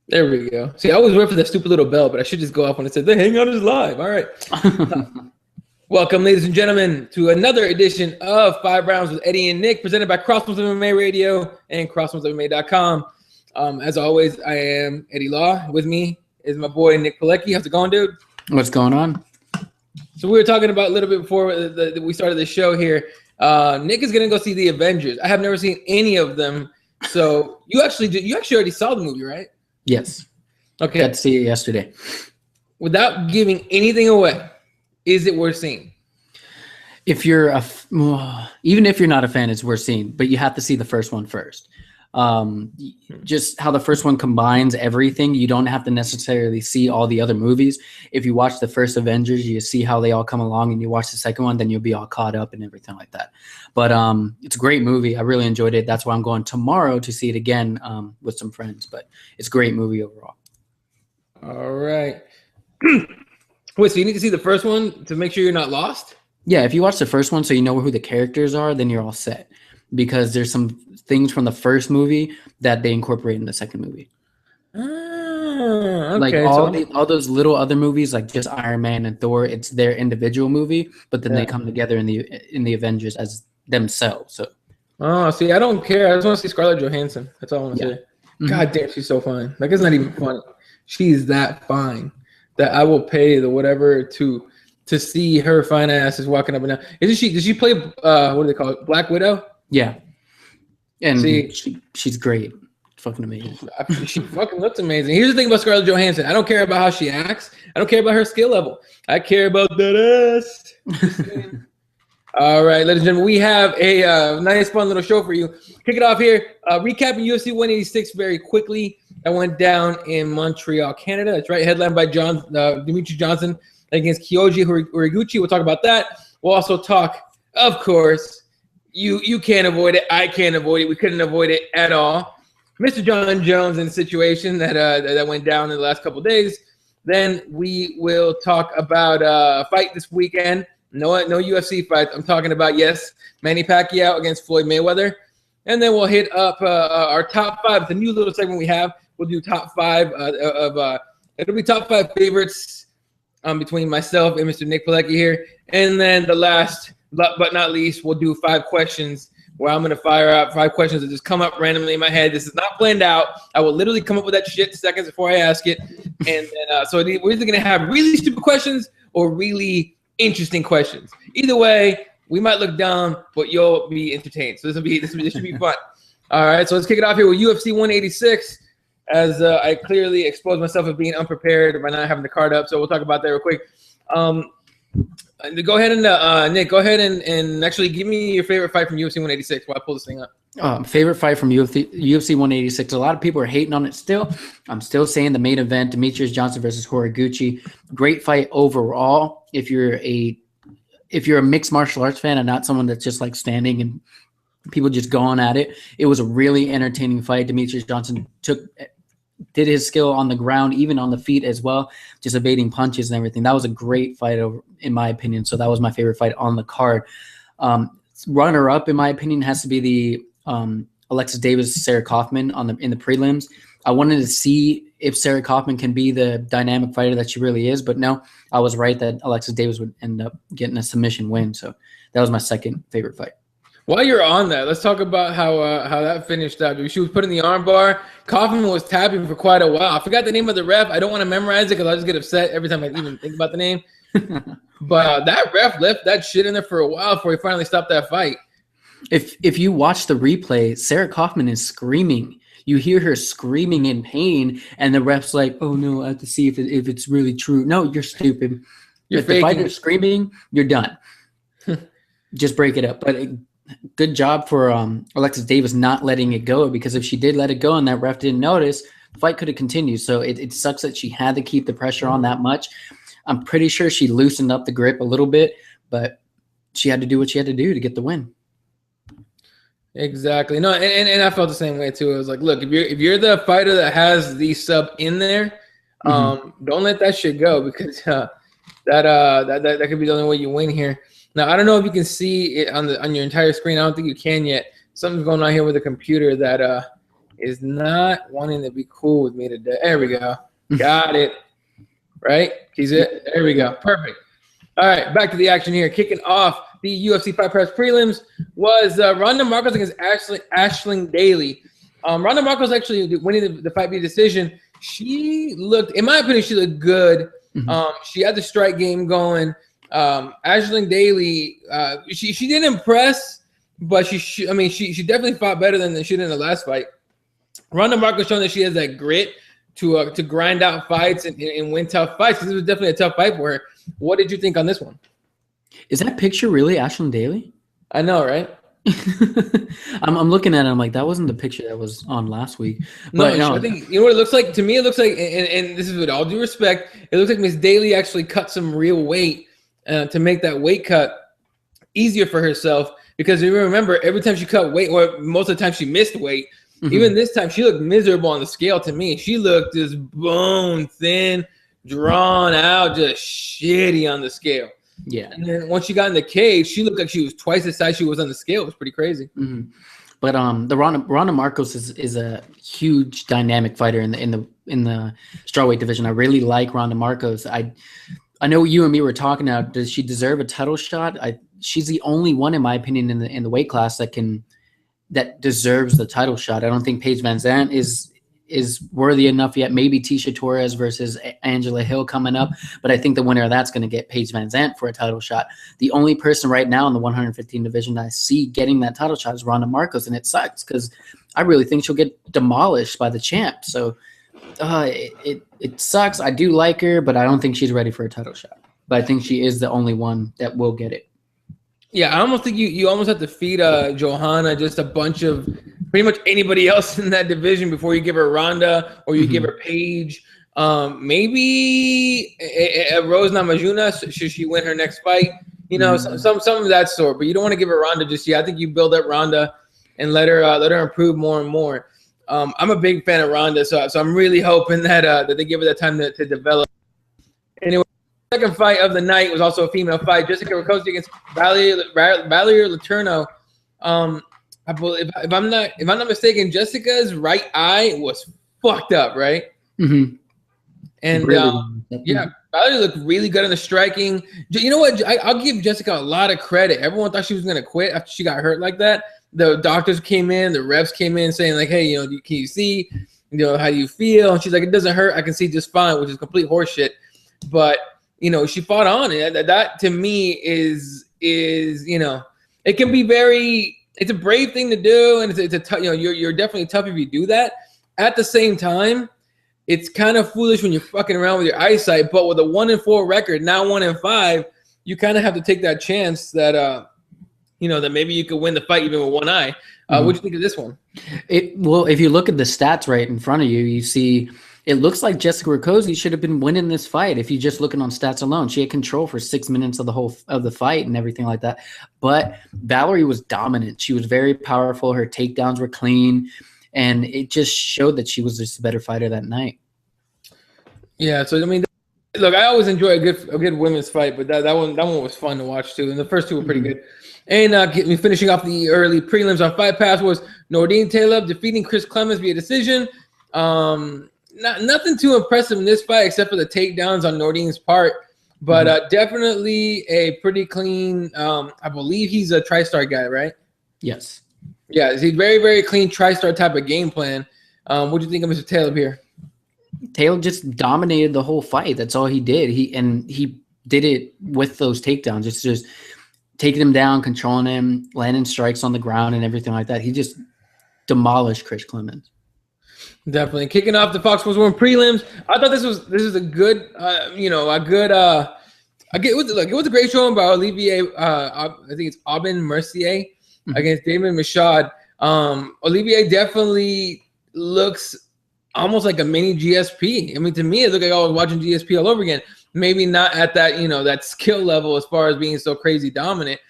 There we go. See, I always wait for that stupid little bell, but I should just go off when it says the Hangout is live. All right. Welcome, ladies and gentlemen, to another edition of 5 Rounds with Eddie and Nick, presented by CrossBonesMMA Radio and CrossBonesMMA.com. As always, I am Eddie Law. With me is my boy Nick Pilecki. How's it going, dude? What's going on? So we were talking about a little bit before we started the show here. Nick is going to go see the Avengers. I have never seen any of them. So you actually already saw the movie, right? Yes. Okay. Got to see it yesterday. Without giving anything away, is it worth seeing? If you're even if you're not a fan, it's worth seeing. But you have to see the first one first. Just how the first one combines everything. You don't have to necessarily see all the other movies. If you watch the first Avengers, you see how they all come along, and you watch the second one, then you'll be all caught up and everything like that. But it's a great movie. I really enjoyed it. That's why I'm going tomorrow to see it again with some friends. But it's a great movie overall. All right. Wait, so you need to see the first one to make sure you're not lost? Yeah, if you watch the first one so you know who the characters are, then you're all set. Because there's some things from the first movie that they incorporate in the second movie. Okay. Like all those little other movies, like just Iron Man and Thor, it's their individual movie, but then they come together in the Avengers as themselves. So, see, I don't care. I just want to see Scarlett Johansson. That's all I want to say. Mm-hmm. God damn, she's so fine. Like, it's not even funny. She's that fine that I will pay the whatever to see her fine ass is walking up and down. Did she play what do they call it? Black Widow? Yeah. And see, she's great. Fucking amazing. She fucking looks amazing. Here's the thing about Scarlett Johansson. I don't care about how she acts. I don't care about her skill level. I care about that ass. All right, ladies and gentlemen, we have a nice, fun little show for you. Kick it off here. Recapping UFC 186 very quickly. That went down in Montreal, Canada. That's right. Headlined by Demetrius Johnson against Kyoji Horiguchi. We'll talk about that. We'll also talk, of course, you can't avoid it. I can't avoid it. We couldn't avoid it at all. Mr. Jon Jones in the situation that went down in the last couple of days. Then we will talk about a fight this weekend. No UFC fights. I'm talking about, yes, Manny Pacquiao against Floyd Mayweather. And then we'll hit up our top 5. It's a new little segment we have. We'll do top 5 it'll be top 5 favorites between myself and Mr. Nick Pilecki here. And then the last, but not least, we'll do 5 questions where I'm going to fire out 5 questions that just come up randomly in my head. This is not planned out. I will literally come up with that shit seconds before I ask it. And then, so we're either going to have really stupid questions or really interesting questions. Either way, we might look dumb, but you'll be entertained. So this should be fun. All right, so let's kick it off here with UFC 186. As I clearly exposed myself as being unprepared by not having the card up, so we'll talk about that real quick. Go ahead and Nick, go ahead and actually give me your favorite fight from UFC 186 while I pull this thing up. Favorite fight from UFC 186. A lot of people are hating on it still. I'm still saying the main event, Demetrius Johnson versus Horiguchi. Great fight overall. If you're a mixed martial arts fan and not someone that's just like standing and people just going at it, it was a really entertaining fight. Demetrius Johnson did his skill on the ground, even on the feet as well, just evading punches and everything. That was a great fight, in my opinion. So that was my favorite fight on the card. Runner-up, in my opinion, has to be the Alexis Davis, Sarah Kaufman in the prelims. I wanted to see if Sarah Kaufman can be the dynamic fighter that she really is, but no, I was right that Alexis Davis would end up getting a submission win. So that was my second favorite fight. While you're on that, let's talk about how that finished up. She was put in the armbar. Kaufman was tapping for quite a while. I forgot the name of the ref. I don't want to memorize it because I just get upset every time I even think about the name. But that ref left that shit in there for a while before he finally stopped that fight. If you watch the replay, Sarah Kaufman is screaming. You hear her screaming in pain, and the ref's like, "Oh no, I have to see if it's really true." No, you're stupid. If the fighter's screaming, you're done. Just break it up. But good job for Alexis Davis not letting it go, because if she did let it go and that ref didn't notice, the fight could have continued. So it sucks that she had to keep the pressure on that much. I'm pretty sure she loosened up the grip a little bit, but she had to do what she had to do to get the win. Exactly. No, and I felt the same way too. It was like, look, if you're the fighter that has the sub in there, don't let that shit go, because that could be the only way you win here. Now, I don't know if you can see it on your entire screen. I don't think you can yet. Something's going on here with the computer that is not wanting to be cool with me today. There we go. Got it. Right? She's it. There we go. Perfect. All right, back to the action here. Kicking off the UFC Fight Pass prelims was Ronda Marcos against Aisling Daly. Ronda Marcos actually winning the fight via decision. She looked, in my opinion, she looked good. She had the strike game going. Aisling Daly, she didn't impress, but she definitely fought better than she did in the last fight. Ronda Marcos showing that she has that grit to grind out fights and win tough fights. This was definitely a tough fight for her. What did you think on this one? Is that picture really Aisling Daly? I know, right? I'm looking at it. I'm like, that wasn't the picture that was on last week. But no, I think, you know what it looks like? To me, it looks like, and this is with all due respect, it looks like Miss Daly actually cut some real weight to make that weight cut easier for herself. Because you remember, every time she cut weight, or most of the time she missed weight, even this time she looked miserable on the scale to me. She looked just bone thin, drawn out, just shitty on the scale. Yeah. And then once she got in the cage, she looked like she was twice the size she was on the scale. It was pretty crazy. But the Ronda Marcos is a huge dynamic fighter in the strawweight division. I really like Ronda Marcos. I know you and me were talking now. Does she deserve a title shot? She's the only one, in my opinion, in the weight class that deserves the title shot. I don't think Paige Van Zandt is worthy enough yet. Maybe Tisha Torres versus Angela Hill coming up, but I think the winner of that's going to get Paige Van Zandt for a title shot. The only person right now in the 115 division that I see getting that title shot is Ronda Marcos, and it sucks because I really think she'll get demolished by the champ. So it sucks. I do like her, but I don't think she's ready for a title shot. But I think she is the only one that will get it. Yeah, I almost think you almost have to feed Johanna just a bunch of pretty much anybody else in that division before you give her Ronda or you give her Paige. Maybe a Rose Namajunas should she win her next fight. You know, some of that sort. But you don't want to give her Ronda just yet. I think you build up Ronda and let her improve more and more. I'm a big fan of Ronda, so I'm really hoping that they give her that time to develop. Anyway. Second fight of the night was also a female fight. Jessica Rakoczy against Valerie Letourneau. I believe, if I'm not mistaken, Jessica's right eye was fucked up, right? And really? Yeah, Valerie looked really good in the striking. You know what? I'll give Jessica a lot of credit. Everyone thought she was gonna quit after she got hurt like that. The doctors came in, the reps came in saying like, "Hey, can you see? How do you feel?" And she's like, "It doesn't hurt. I can see just fine," which is complete horseshit. But she fought on, and that to me is it can be very. It's a brave thing to do, and it's a tough. You're definitely tough if you do that. At the same time, it's kind of foolish when you're fucking around with your eyesight. But with a 1-4 record, now 1-5, you kind of have to take that chance that that maybe you could win the fight even with one eye. What do you think of this one? Well, if you look at the stats right in front of you, you see. It looks like Jessica Rakoczy should have been winning this fight if you're just looking on stats alone. She had control for 6 minutes of the fight and everything like that. But Valerie was dominant. She was very powerful. Her takedowns were clean, and it just showed that she was just a better fighter that night. Yeah. So look, I always enjoy a good women's fight, but that one was fun to watch too, and the first two were pretty good. And finishing off the early prelims on Fight Pass was Nordine Taleb defeating Chris Clemens via decision. Nothing too impressive in this fight except for the takedowns on Nordine's part, but definitely a pretty clean. I believe he's a TriStar guy, right? Yes. Yeah, he's very, very clean TriStar type of game plan. What do you think of Mr. Taleb here? Taleb just dominated the whole fight. That's all he did. He did it with those takedowns. It's just taking him down, controlling him, landing strikes on the ground, and everything like that. He just demolished Chris Clemens. Definitely kicking off the Fox Sports 1 prelims. I thought this was a good, it was a great showing by Olivier. I think it's Aubin Mercier against Damon Michaud. Olivier definitely looks almost like a mini GSP. I mean, to me, it looked like I was watching GSP all over again. Maybe not at that, that skill level as far as being so crazy dominant,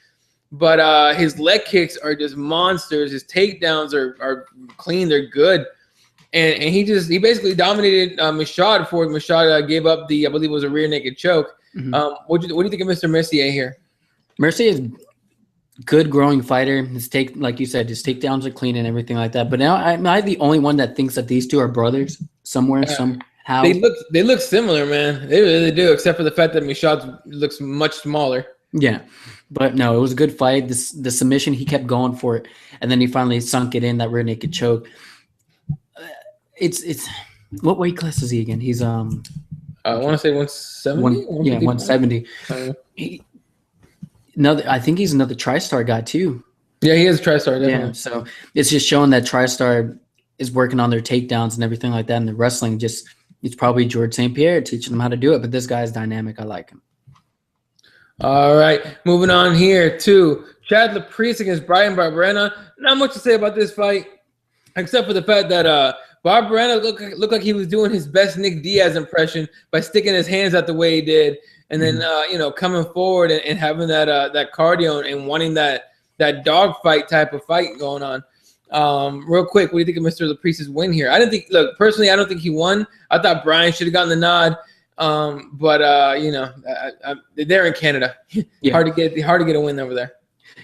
but his leg kicks are just monsters. His takedowns are clean. They're good. And he basically dominated Michaud before Michaud gave up I believe it was a rear naked choke. What do you think of Mr. Mercier here? Mercier is good growing fighter. His like you said, his takedowns are clean and everything like that. But now am I the only one that thinks that these two are brothers somewhere, somehow? They look similar, man. They really do, except for the fact that Michaud looks much smaller. Yeah. But no, it was a good fight. The submission, he kept going for it. And then he finally sunk it in, that rear naked choke. It's what weight class is he again? He's I want to say 170. 170. I think he's another TriStar guy too. Yeah, he is a TriStar. Definitely. Yeah, so it's just showing that TriStar is working on their takedowns and everything like that. And the wrestling, it's probably George St. Pierre teaching them how to do it. But this guy's dynamic. I like him. All right, moving on here to Chad LaPriest against Brian Barberena. Not much to say about this fight, except for the fact that Barberena looked like he was doing his best Nick Diaz impression by sticking his hands out the way he did, and then coming forward and having that cardio and wanting that dogfight type of fight going on. Real quick, what do you think of Mr. LaPriest's win here? Personally, I don't think he won. I thought Brian should have gotten the nod. They're in Canada. Yeah. hard to get a win over there.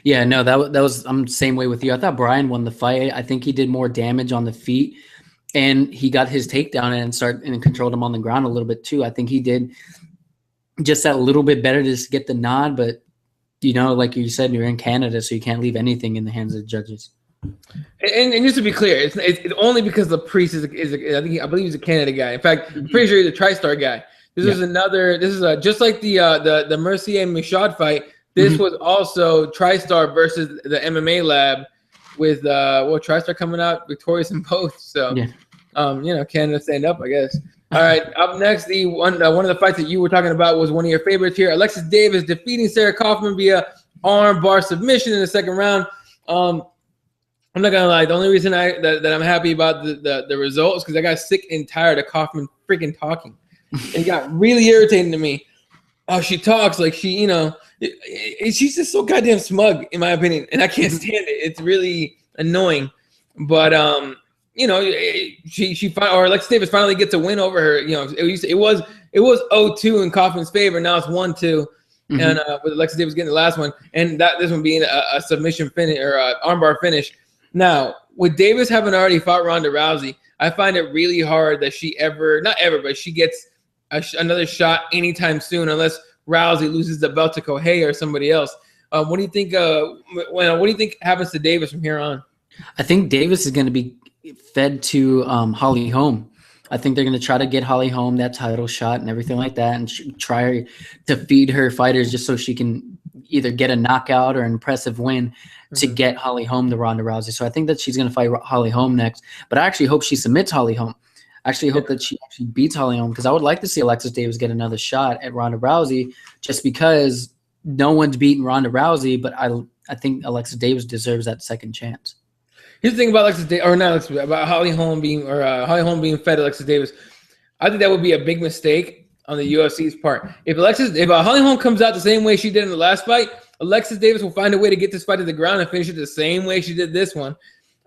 Yeah, no, that was I'm the same way with you. I thought Brian won the fight. I think he did more damage on the feet, and he got his takedown and controlled him on the ground a little bit too. I think he did just that little bit better to just get the nod, but like you said, you're in Canada, so you can't leave anything in the hands of the judges. And just to be clear, it's only because LaPriest I believe he's a Canada guy. In fact, I'm pretty sure he's a TriStar guy. This is just like the Mercier Michaud fight. This was also TriStar versus the MMA Lab with TriStar coming out victorious in both. So Canada stand up, I guess. All right, up next, one of the fights that you were talking about was one of your favorites here. Alexis Davis defeating Sarah Kaufman via arm bar submission in the second round. I'm not gonna lie. The only reason that I'm happy about the results because I got sick and tired of Kaufman freaking talking. It got really irritating to me. Oh, she talks like she's just so goddamn smug, in my opinion, and I can't stand it. It's really annoying. But Alexis Davis finally gets a win over her. It was 0-2 in Kaufman's favor. Now it's 1-2, and with Alexis Davis getting the last one, and this one being a submission finish or armbar finish. Now, with Davis having already fought Ronda Rousey, I find it really hard that she but she gets another shot anytime soon, unless Rousey loses the belt to Kohei or somebody else. What do you think? What do you think happens to Davis from here on? I think Davis is going to be fed to Holly Holm. I think they're going to try to get Holly Holm that title shot and everything like that, and try to feed her fighters just so she can either get a knockout or an impressive win to get Holly Holm to Ronda Rousey. So I think that she's going to fight Holly Holm next, but I actually hope she submits Holly Holm. I actually hope that she actually beats Holly Holm, because I would like to see Alexis Davis get another shot at Ronda Rousey, just because no one's beaten Ronda Rousey, but I think Alexis Davis deserves that second chance. Here's the thing about about Holly Holm being fed Alexis Davis. I think that would be a big mistake on the UFC's part. If Holly Holm comes out the same way she did in the last fight, Alexis Davis will find a way to get this fight to the ground and finish it the same way she did this one.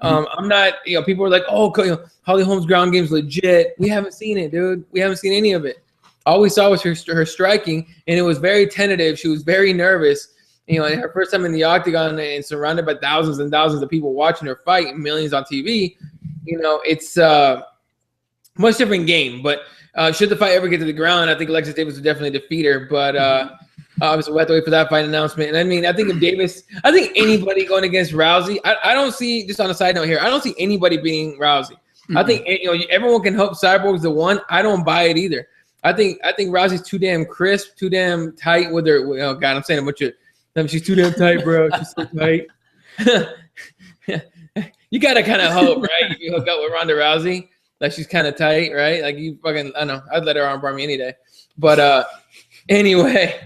I'm not, people are like, Holly Holm's ground game's legit. We haven't seen it, dude. We haven't seen any of it. All we saw was her striking, and it was very tentative. She was very nervous. And her first time in the octagon and surrounded by thousands and thousands of people watching her fight and millions on TV, it's a much different game. But should the fight ever get to the ground, I think Alexis Davis would definitely defeat her. But obviously, we'll have to wait for that fight announcement. And I think anybody going against Rousey, I don't see, just on a side note here, I don't see anybody beating Rousey. I think everyone can hope Cyborg's the one. I don't buy it either. I think Rousey's too damn crisp, too damn tight with her. Oh God, I'm saying a bunch of. She's too damn tight, bro. She's so tight. You gotta kind of hope, right? If you hook up with Ronda Rousey, like she's kind of tight, right? Like you fucking, I don't know. I'd let her armbar me any day. But anyway,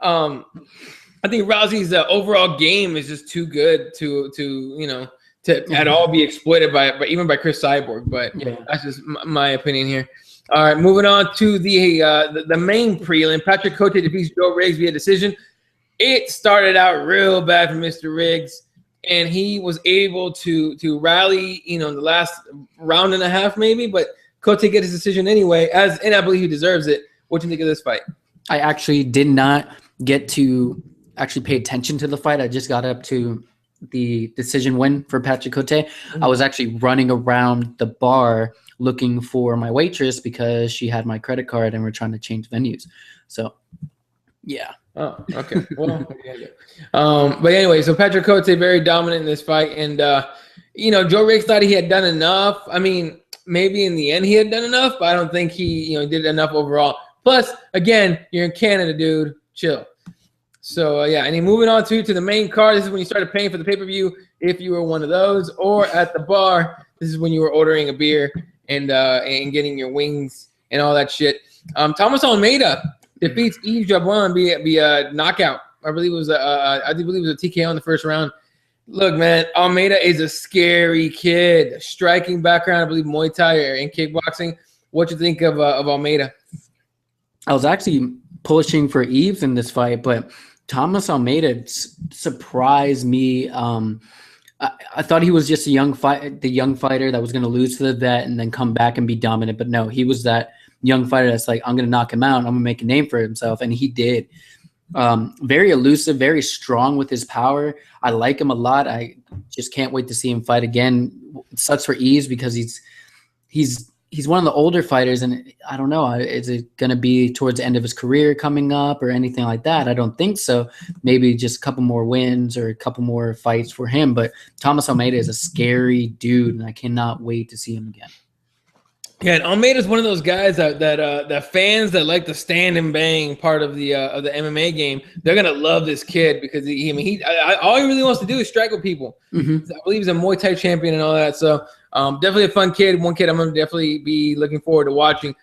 I think Rousey's overall game is just too good to at all be exploited by even by Chris Cyborg. But that's just my opinion here. All right, moving on to the main prelim. Patrick Cote defeats Joe Riggs via decision. It started out real bad for Mr. Riggs, and he was able to rally, in the last round and a half maybe, but Cote get his decision anyway, and I believe he deserves it. What do you think of this fight? I actually did not get to actually pay attention to the fight. I just got up to the decision win for Patrick Cote. I was actually running around the bar looking for my waitress because she had my credit card and we're trying to change venues. So, yeah. Oh, okay. Well, but anyway, so Patrick Cote very dominant in this fight, and Joe Riggs thought he had done enough. I mean, maybe in the end he had done enough, but I don't think he did enough overall. Plus, again, you're in Canada, dude. Chill. So yeah, and then moving on to the main card. This is when you started paying for the pay-per-view, if you were one of those, or at the bar. This is when you were ordering a beer and getting your wings and all that shit. Thomas Almeida defeats Yves Jablon via knockout. I believe it was a TKO in the first round. Look, man, Almeida is a scary kid. Striking background, I believe Muay Thai and kickboxing. What you think of Almeida? I was actually pushing for Yves in this fight, but Thomas Almeida surprised me. I thought he was just the young fighter that was going to lose to the vet and then come back and be dominant. But no, he was that young fighter that's like, I'm going to knock him out. I'm going to make a name for himself. And he did. Very elusive, very strong with his power. I like him a lot. I just can't wait to see him fight again. It sucks for Yves because he's one of the older fighters, and I don't know, is it going to be towards the end of his career coming up or anything like that? I don't think so. Maybe just a couple more wins or a couple more fights for him. But Thomas Almeida is a scary dude, and I cannot wait to see him again. Yeah, and Almeida is one of those guys that fans that like the stand and bang part of the MMA game, they're gonna love this kid because all he really wants to do is strike with people. Mm-hmm. I believe he's a Muay Thai champion and all that. So definitely a fun kid. One kid I'm gonna definitely be looking forward to watching.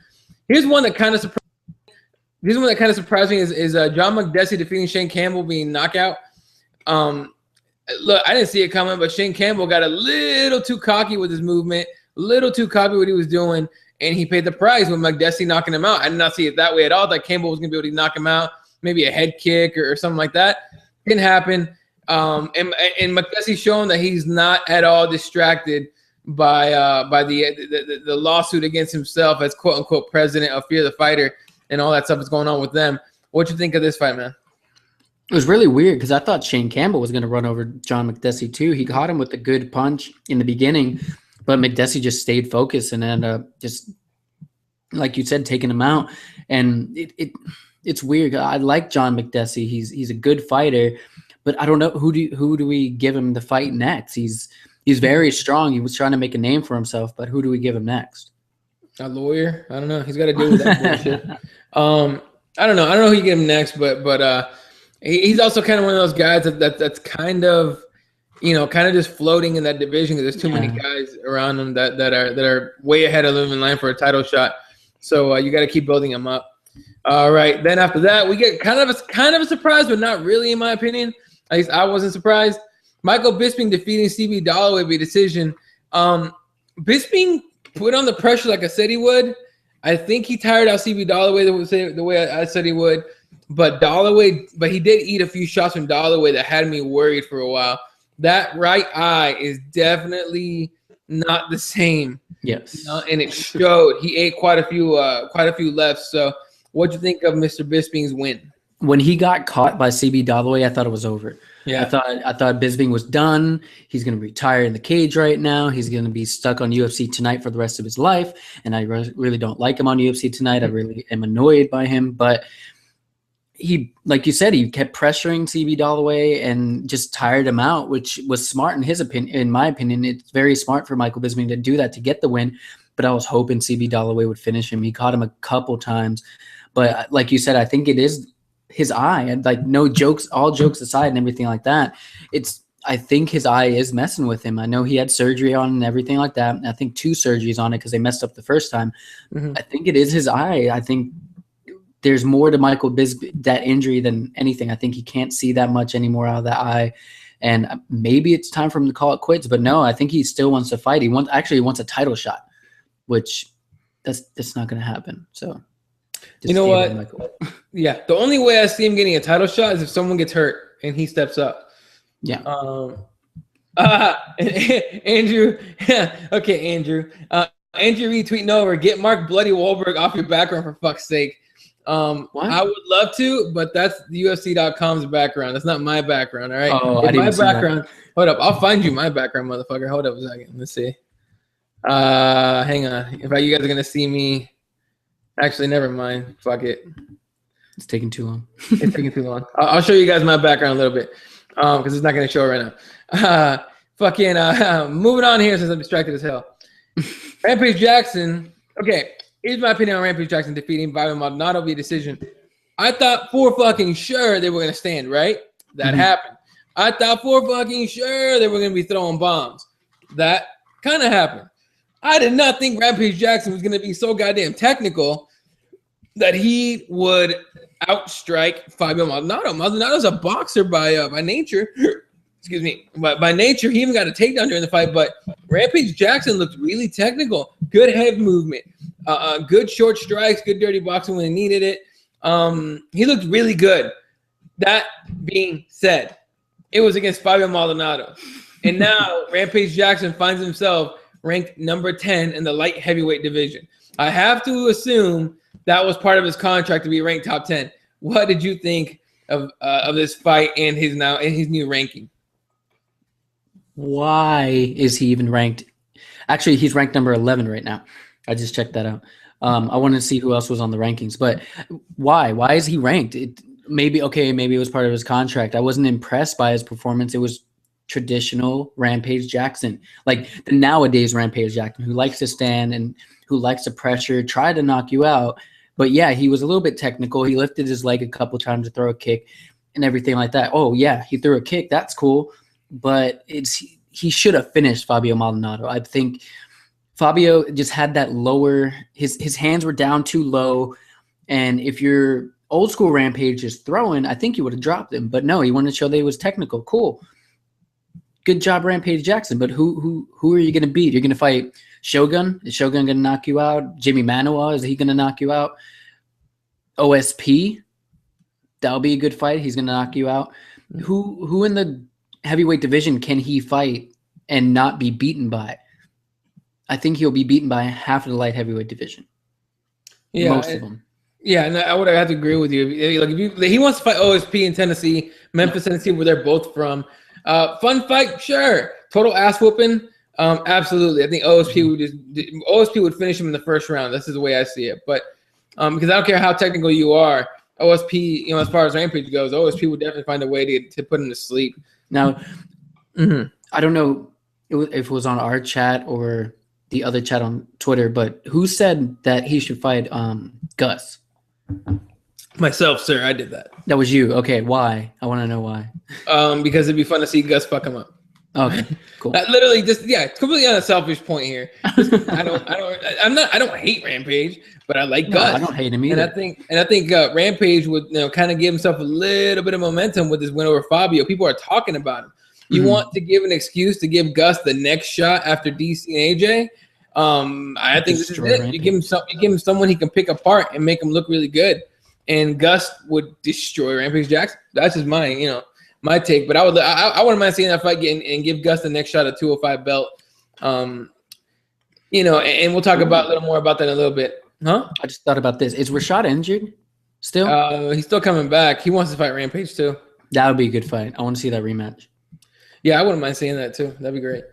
Here's one that kind of surprised me is John Makdessi defeating Shane Campbell being knockout. Look, I didn't see it coming, but Shane Campbell got a little too cocky with his movement. Little too cocky what he was doing, and he paid the price with Makdessi knocking him out. I did not see it that way at all. That Campbell was going to be able to knock him out, maybe a head kick or something like that. Didn't happen. And Makdessi showing that he's not at all distracted by the lawsuit against himself as quote unquote president of Fear the Fighter and all that stuff that's going on with them. What you think of this fight, man? It was really weird because I thought Shane Campbell was going to run over John Makdessi too. He caught him with a good punch in the beginning. But Makdessi just stayed focused and ended up just, like you said, taking him out. And it's weird. I like John Makdessi. He's a good fighter, but I don't know who do we give him the fight next? He's very strong. He was trying to make a name for himself, but who do we give him next? A lawyer? I don't know. He's got to deal with that bullshit. I don't know. I don't know who you get him next, but he's also kind of one of those guys that's kind of just floating in that division because there's too many guys around him that are way ahead of him in line for a title shot. So you got to keep building him up. All right. Then after that, we get kind of a surprise, but not really, in my opinion. At least I wasn't surprised. Michael Bisping defeating CB Dollaway by decision. Bisping put on the pressure like I said he would. I think he tired out CB Dollaway the way I said he would. But he did eat a few shots from Dollaway that had me worried for a while. That right eye is definitely not the same. Yes, and it showed. He ate quite a few lefts. So, what do you think of Mr. Bisping's win? When he got caught by CB Dollaway, I thought it was over. Yeah, I thought Bisping was done. He's going to retire in the cage right now. He's going to be stuck on UFC Tonight for the rest of his life. And I really don't like him on UFC Tonight. I really am annoyed by him, but. He, like you said, he kept pressuring CB Dollaway and just tired him out, which was smart in his opinion. In my opinion, it's very smart for Michael Bisping to do that to get the win. But I was hoping CB Dollaway would finish him. He caught him a couple times, but like you said, I think it is his eye. And like no jokes, all jokes aside, and everything like that. I think his eye is messing with him. I know he had surgery on and everything like that. I think 2 surgeries on it because they messed up the first time. Mm-hmm. I think it is his eye. I think. There's more to Michael Bisping, that injury, than anything. I think he can't see that much anymore out of the eye. And maybe it's time for him to call it quits. But no, I think he still wants to fight. He wants a title shot, which that's not going to happen. So, you know what? Yeah, the only way I see him getting a title shot is if someone gets hurt and he steps up. Yeah. Andrew. Okay, Andrew. Andrew retweeting over. Get Mark Bloody Wahlberg off your background for fuck's sake. What? I would love to, but that's UFC.com's background. That's not my background. All right. Oh, I didn't my see that. background. Hold up. I'll find you my background, motherfucker. Hold up a second. Let's see. Hang on. If you guys are gonna see me, actually, never mind. Fuck it. It's taking too long. It's taking too long. I'll show you guys my background a little bit, because it's not gonna show right now. Moving on here since I'm distracted as hell. Rampage Jackson. Okay, here's my opinion on Rampage Jackson defeating Fabio Maldonado via decision. I thought for fucking sure they were gonna stand, right? That happened. I thought for fucking sure they were gonna be throwing bombs. That kind of happened. I did not think Rampage Jackson was gonna be so goddamn technical that he would outstrike Fabio Maldonado. Maldonado's a boxer by nature. Excuse me. But by nature, he even got a takedown during the fight. But Rampage Jackson looked really technical. Good head movement. Good short strikes. Good dirty boxing when he needed it. He looked really good. That being said, it was against Fabio Maldonado. And now Rampage Jackson finds himself ranked number 10 in the light heavyweight division. I have to assume that was part of his contract to be ranked top 10. What did you think of this fight and his new ranking? Why is he even ranked? Actually, he's ranked number 11 right now. I just checked that out. I wanted to see who else was on the rankings, but why? Why is he ranked? Maybe it was part of his contract. I wasn't impressed by his performance. It was traditional Rampage Jackson, like the nowadays Rampage Jackson, who likes to stand and who likes to pressure, try to knock you out. But yeah, he was a little bit technical. He lifted his leg a couple times to throw a kick and everything like that. Oh yeah, he threw a kick. That's cool. But he should have finished Fabio Maldonado. I think Fabio just had that lower, his hands were down too low. And if your old school Rampage is throwing, I think you would have dropped him. But no, he wanted to show that he was technical. Cool. Good job, Rampage Jackson. But who are you going to beat? You're going to fight Shogun? Is Shogun going to knock you out? Jimmy Manuwa, is he going to knock you out? OSP? That'll be a good fight. He's going to knock you out. Who in the heavyweight division can he fight and not be beaten by? I think he'll be beaten by half of the light heavyweight division. Yeah, most of them. Yeah, and I would have to agree with you. Like if he wants to fight OSP in Tennessee, Memphis, Tennessee, where they're both from. Fun fight, sure. Total ass whooping, absolutely. I think OSP would finish him in the first round. This is the way I see it. But because I don't care how technical you are, OSP, as far as Rampage goes, OSP would definitely find a way to put him to sleep. Now, I don't know if it was on our chat or the other chat on Twitter, but who said that he should fight Gus? Myself, sir. I did that. That was you. Okay, why? I want to know why. Because it'd be fun to see Gus fuck him up. Okay, cool. Literally, it's completely on a selfish point here. I don't hate Rampage, but I like Gus. I don't hate him either. And I think Rampage would kind of give himself a little bit of momentum with his win over Fabio. People are talking about him. You want to give an excuse to give Gus the next shot after DC and AJ. I think this is it. You give him someone he can pick apart and make him look really good. And Gus would destroy Rampage Jackson. That's just my take. But I wouldn't mind seeing that fight and give Gus the next shot at 205 belt. And we'll talk about a little more about that in a little bit. Huh? I just thought about this. Is Rashad injured still? He's still coming back. He wants to fight Rampage too. That would be a good fight. I want to see that rematch. Yeah, I wouldn't mind seeing that too. That'd be great.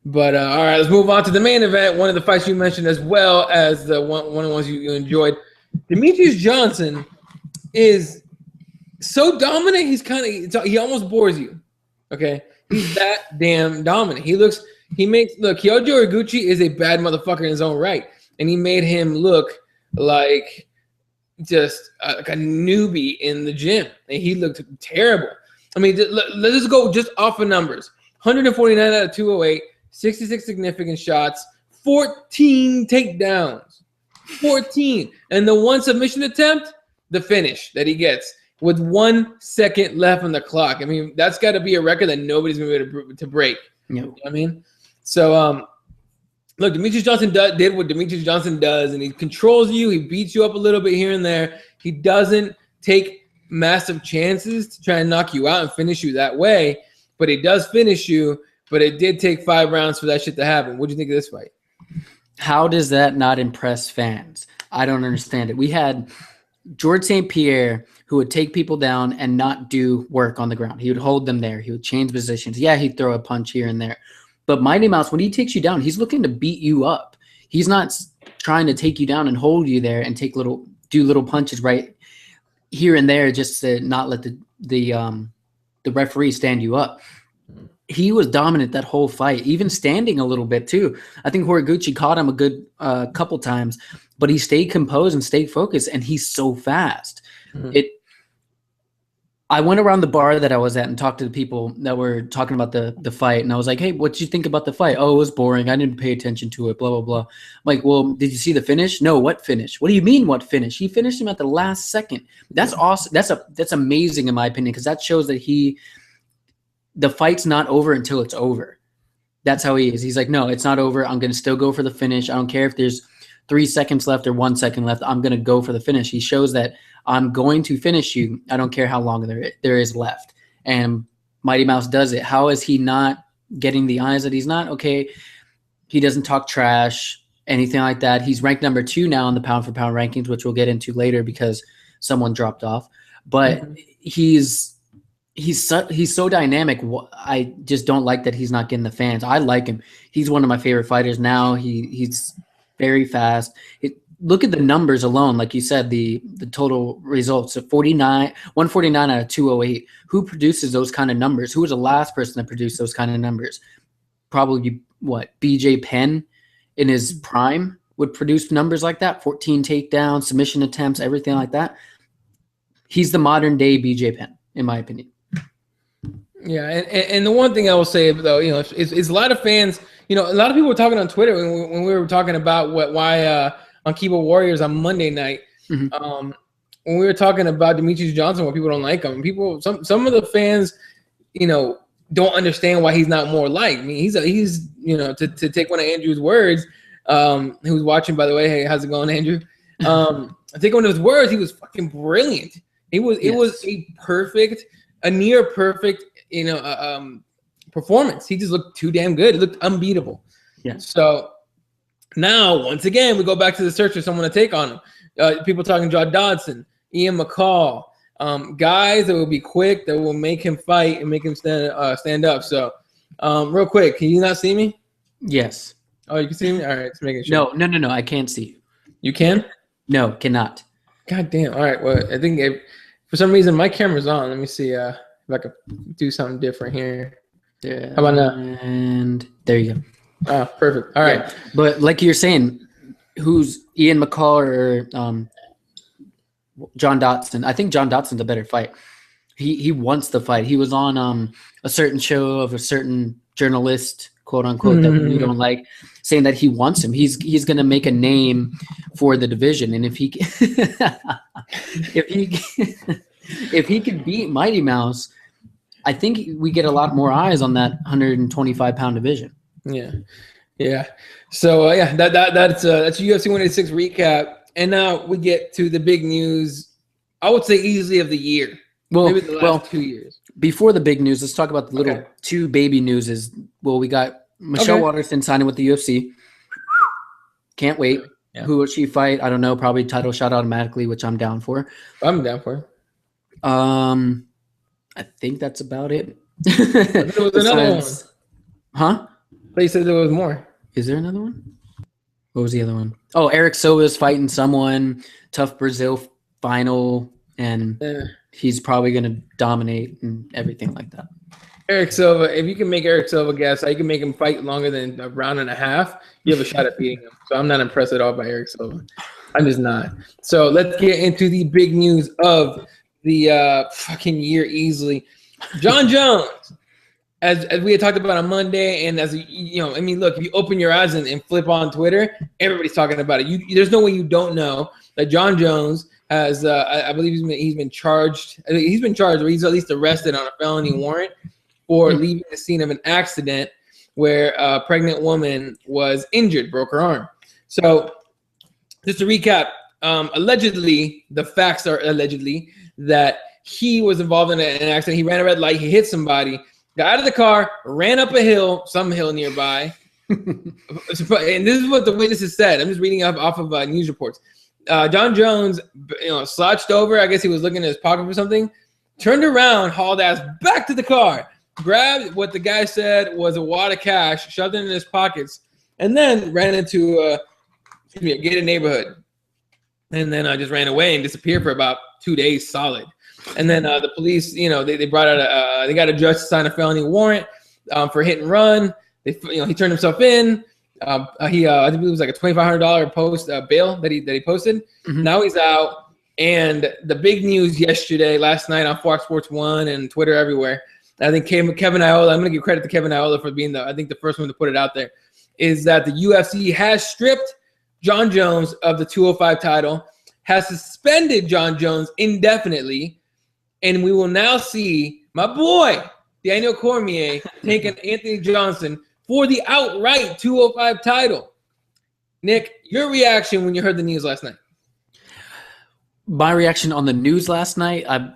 But all right, let's move on to the main event. One of the fights you mentioned, as well as the one of the ones you enjoyed. Demetrius Johnson is so dominant. He almost bores you. Okay, he's that damn dominant. Kyoji Horiguchi is a bad motherfucker in his own right, and he made him look like just like a newbie in the gym, and he looked terrible. I mean, let's just go just off of numbers. 149 out of 208, 66 significant shots, 14 takedowns. 14. And the one submission attempt, the finish that he gets with 1 second left on the clock. I mean, that's got to be a record that nobody's going to be able to break. No. You know what I mean? So, look, Demetrius Johnson did what Demetrius Johnson does, and he controls you. He beats you up a little bit here and there. He doesn't take massive chances to try and knock you out and finish you that way, but he does finish you. But it did take 5 rounds for that shit to happen. What do you think of this fight? How does that not impress fans? I don't understand it. We had George St. Pierre, who would take people down and not do work on the ground. He would hold them there. He would change positions. Yeah, he'd throw a punch here and there. But Mighty Mouse, when he takes you down, he's looking to beat you up. He's not trying to take you down and hold you there and do little punches right here and there just to not let the referee stand you up. He was dominant that whole fight, even standing a little bit too. I think Horiguchi caught him a good couple times, but he stayed composed and stayed focused, and he's so fast. I went around the bar that I was at and talked to the people that were talking about the fight, and I was like, hey, what did you think about the fight? Oh, it was boring. I didn't pay attention to it, blah, blah, blah. I'm like, well, did you see the finish? No, what finish? What do you mean what finish? He finished him at the last second. That's awesome. That's amazing in my opinion, because that shows that the fight's not over until it's over. That's how he is. He's like, no, it's not over. I'm going to still go for the finish. I don't care if there's 3 seconds left or 1 second left. I'm going to go for the finish. He shows that I'm going to finish you. I don't care how long there is left. And Mighty Mouse does it. How is he not getting the eyes that he's not? Okay, he doesn't talk trash, anything like that. He's ranked number 2 now in the pound-for-pound rankings, which we'll get into later because someone dropped off. But he's so dynamic. I just don't like that he's not getting the fans. I like him. He's one of my favorite fighters now. He's very fast. Look at the numbers alone. Like you said, the total results of 149 out of 208. Who produces those kind of numbers? Who was the last person to produce those kind of numbers? Probably BJ Penn in his prime would produce numbers like that. 14 takedowns, submission attempts, everything like that. He's the modern day BJ Penn, in my opinion. Yeah, and the one thing I will say though, is a lot of fans. A lot of people were talking on Twitter when we were talking about why on Keyboard Warriors on Monday night. When we were talking about Demetrius Johnson, why people don't like him. Some of the fans, don't understand why he's not more liked. I mean, he's to take one of Andrew's words, who's watching, by the way. Hey, how's it going, Andrew? I take one of his words. He was fucking brilliant. It was a near perfect, performance. He just looked too damn good. It looked unbeatable. Yeah. So now, once again, we go back to the search for someone to take on him. People talking John Dodson, Ian McCall, guys that will be quick, that will make him fight and make him stand up. So, real quick, can you not see me? Yes. Oh, you can see me? All right, just making sure. No. I can't see you. You can? No, cannot. God damn. All right. Well, I think for some reason my camera's on. Let me see if I could do something different here. Yeah. How about now? And there you go. Oh, perfect. All right. Yeah. But like you're saying, who's Ian McCall or John Dodson? I think John Dodson's a better fight. He wants the fight. He was on a certain show of a certain journalist, quote unquote, that we don't like, saying that he wants him. He's going to make a name for the division, and if he if he could beat Mighty Mouse, I think we get a lot more eyes on that 125-pound division. Yeah. So that's a UFC 186 recap, and now we get to the big news. I would say easily of the year. Well, maybe the last 2 years. Before the big news, let's talk about the little two baby newses. Well, we got Michelle Waterson signing with the UFC. Can't wait. Yeah. Who will she fight? I don't know. Probably title shot automatically, which I'm down for. I'm down for. I think that's about it. There was another one. Huh? They said there was more. Is there another one? What was the other one? Oh, Eric Silva's fighting someone. Tough Brazil final, and he's probably going to dominate and everything like that. Eric Silva, if you can make Eric Silva gas, you can make him fight longer than a round and a half, you have a shot at beating him. So I'm not impressed at all by Eric Silva. I'm just not. So let's get into the big news of the fucking year easily. Jon Jones, as we had talked about on Monday, and look, if you open your eyes and flip on Twitter, everybody's talking about it. There's no way you don't know that Jon Jones has, I believe he's been charged. Or he's at least arrested on a felony warrant for leaving the scene of an accident where a pregnant woman was injured, broke her arm. So just to recap, allegedly, the facts are allegedly that he was involved in an accident. He ran a red light. He hit somebody, got out of the car, ran up a hill, some hill nearby. And this is what the witnesses said. I'm just reading off of news reports. Jon Jones, slouched over. I guess he was looking in his pocket for something. Turned around, hauled ass back to the car, grabbed what the guy said was a wad of cash, shoved it in his pockets, and then ran into a gated neighborhood. And then I just ran away and disappeared for about 2 days solid. And then the police, they brought out they got a judge to sign a felony warrant for hit and run. He turned himself in. I think it was like a $2,500 post bail that he posted. Mm-hmm. Now he's out. And the big news last night on Fox Sports 1 and Twitter everywhere, I think Kevin Iole, I'm going to give credit to Kevin Iole for being the first one to put it out there, is that the UFC has stripped Jon Jones of the 205 title, has suspended Jon Jones indefinitely, and we will now see my boy, Daniel Cormier, taking Anthony Johnson for the outright 205 title. Nick, your reaction when you heard the news last night? My reaction on the news last night, I'm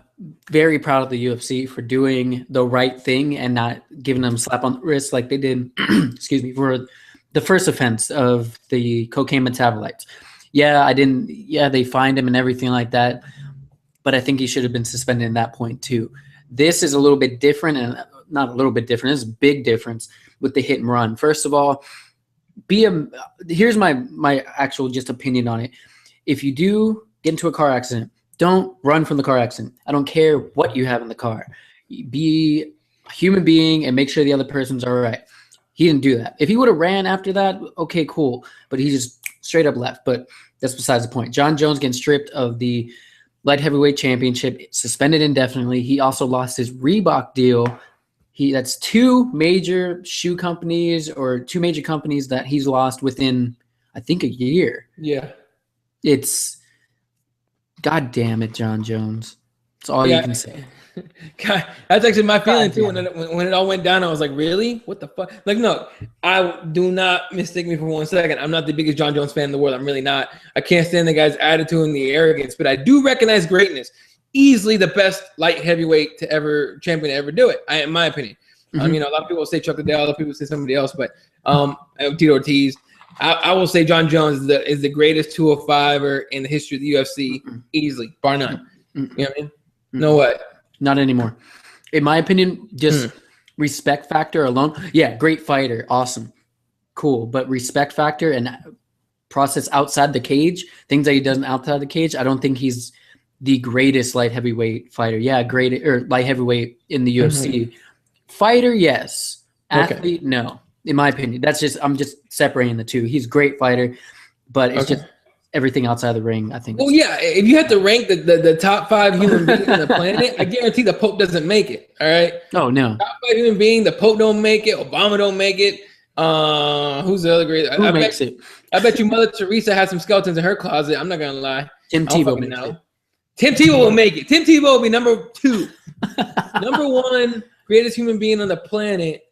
very proud of the UFC for doing the right thing and not giving them a slap on the wrist like they did, for the first offense of the cocaine metabolites. They fined him and everything like that, but I think he should have been suspended at that point too. This is a little bit different, and not a little bit different. This is a big difference with the hit and run. First of all, here's my actual just opinion on it. If you do get into a car accident, don't run from the car accident. I don't care what you have in the car. Be a human being and make sure the other person's all right. He didn't do that. If he would have ran after that, okay, cool. But he just straight up left. But that's besides the point. Jon Jones getting stripped of the light heavyweight championship, suspended indefinitely. He also lost his Reebok deal. That's two major shoe companies or two major companies that he's lost within, I think, a year. Yeah. It's God damn it, Jon Jones. That's all you can say. God, that's actually my feeling too. When it all went down, I was like, really? What the fuck? Like, no, do not mistake me for 1 second. I'm not the biggest Jon Jones fan in the world. I'm really not. I can't stand the guy's attitude and the arrogance, but I do recognize greatness. Easily the best light heavyweight champion to ever do it, in my opinion. Mm-hmm. A lot of people say Chuck Liddell, other people say somebody else, but Tito Ortiz. I will say Jon Jones is the greatest 205er in the history of the UFC, easily, bar none. You know what I mean? No way. Not anymore. In my opinion, just respect factor alone. Yeah, great fighter. Awesome. Cool. But respect factor and process outside the cage, things that he does outside the cage, I don't think he's the greatest light heavyweight fighter. Yeah, light heavyweight in the UFC. Mm-hmm. Fighter, yes. Athlete, no. In my opinion. I'm just separating the two. He's a great fighter, but it's just everything outside the ring, I think. Well, yeah, if you had to rank the top 5 human beings on the planet, I guarantee the Pope doesn't make it, all right? Oh, no. Top 5 human being, the Pope don't make it, Obama don't make it. Who's the other great? Who makes it? I bet you Mother Teresa has some skeletons in her closet. I'm not going to lie. Tim Tebow makes it. Tim Tebow will make it. Tim Tebow will be number 2. Number 1, greatest human being on the planet.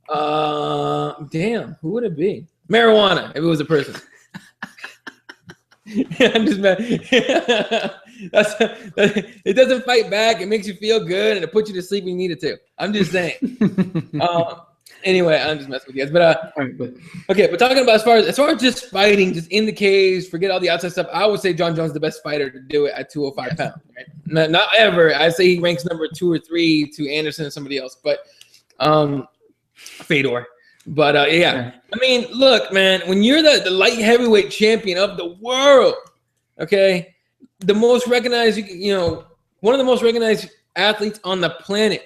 Damn, who would it be? Marijuana, if it was a person. I'm just mad. It doesn't fight back. It makes you feel good, and it puts you to sleep when you need it to. I'm just saying. Anyway, I'm just messing with you guys. But but talking about as far as just fighting, just in the cage, forget all the outside stuff. I would say Jon Jones is the best fighter to do it at 205 pounds. Right? Not ever. I'd say he ranks number 2 or 3 to Anderson and somebody else. But Fedor. But I mean, look, man, when you're the light heavyweight champion of the world, okay, the most recognized, one of the most recognized athletes on the planet.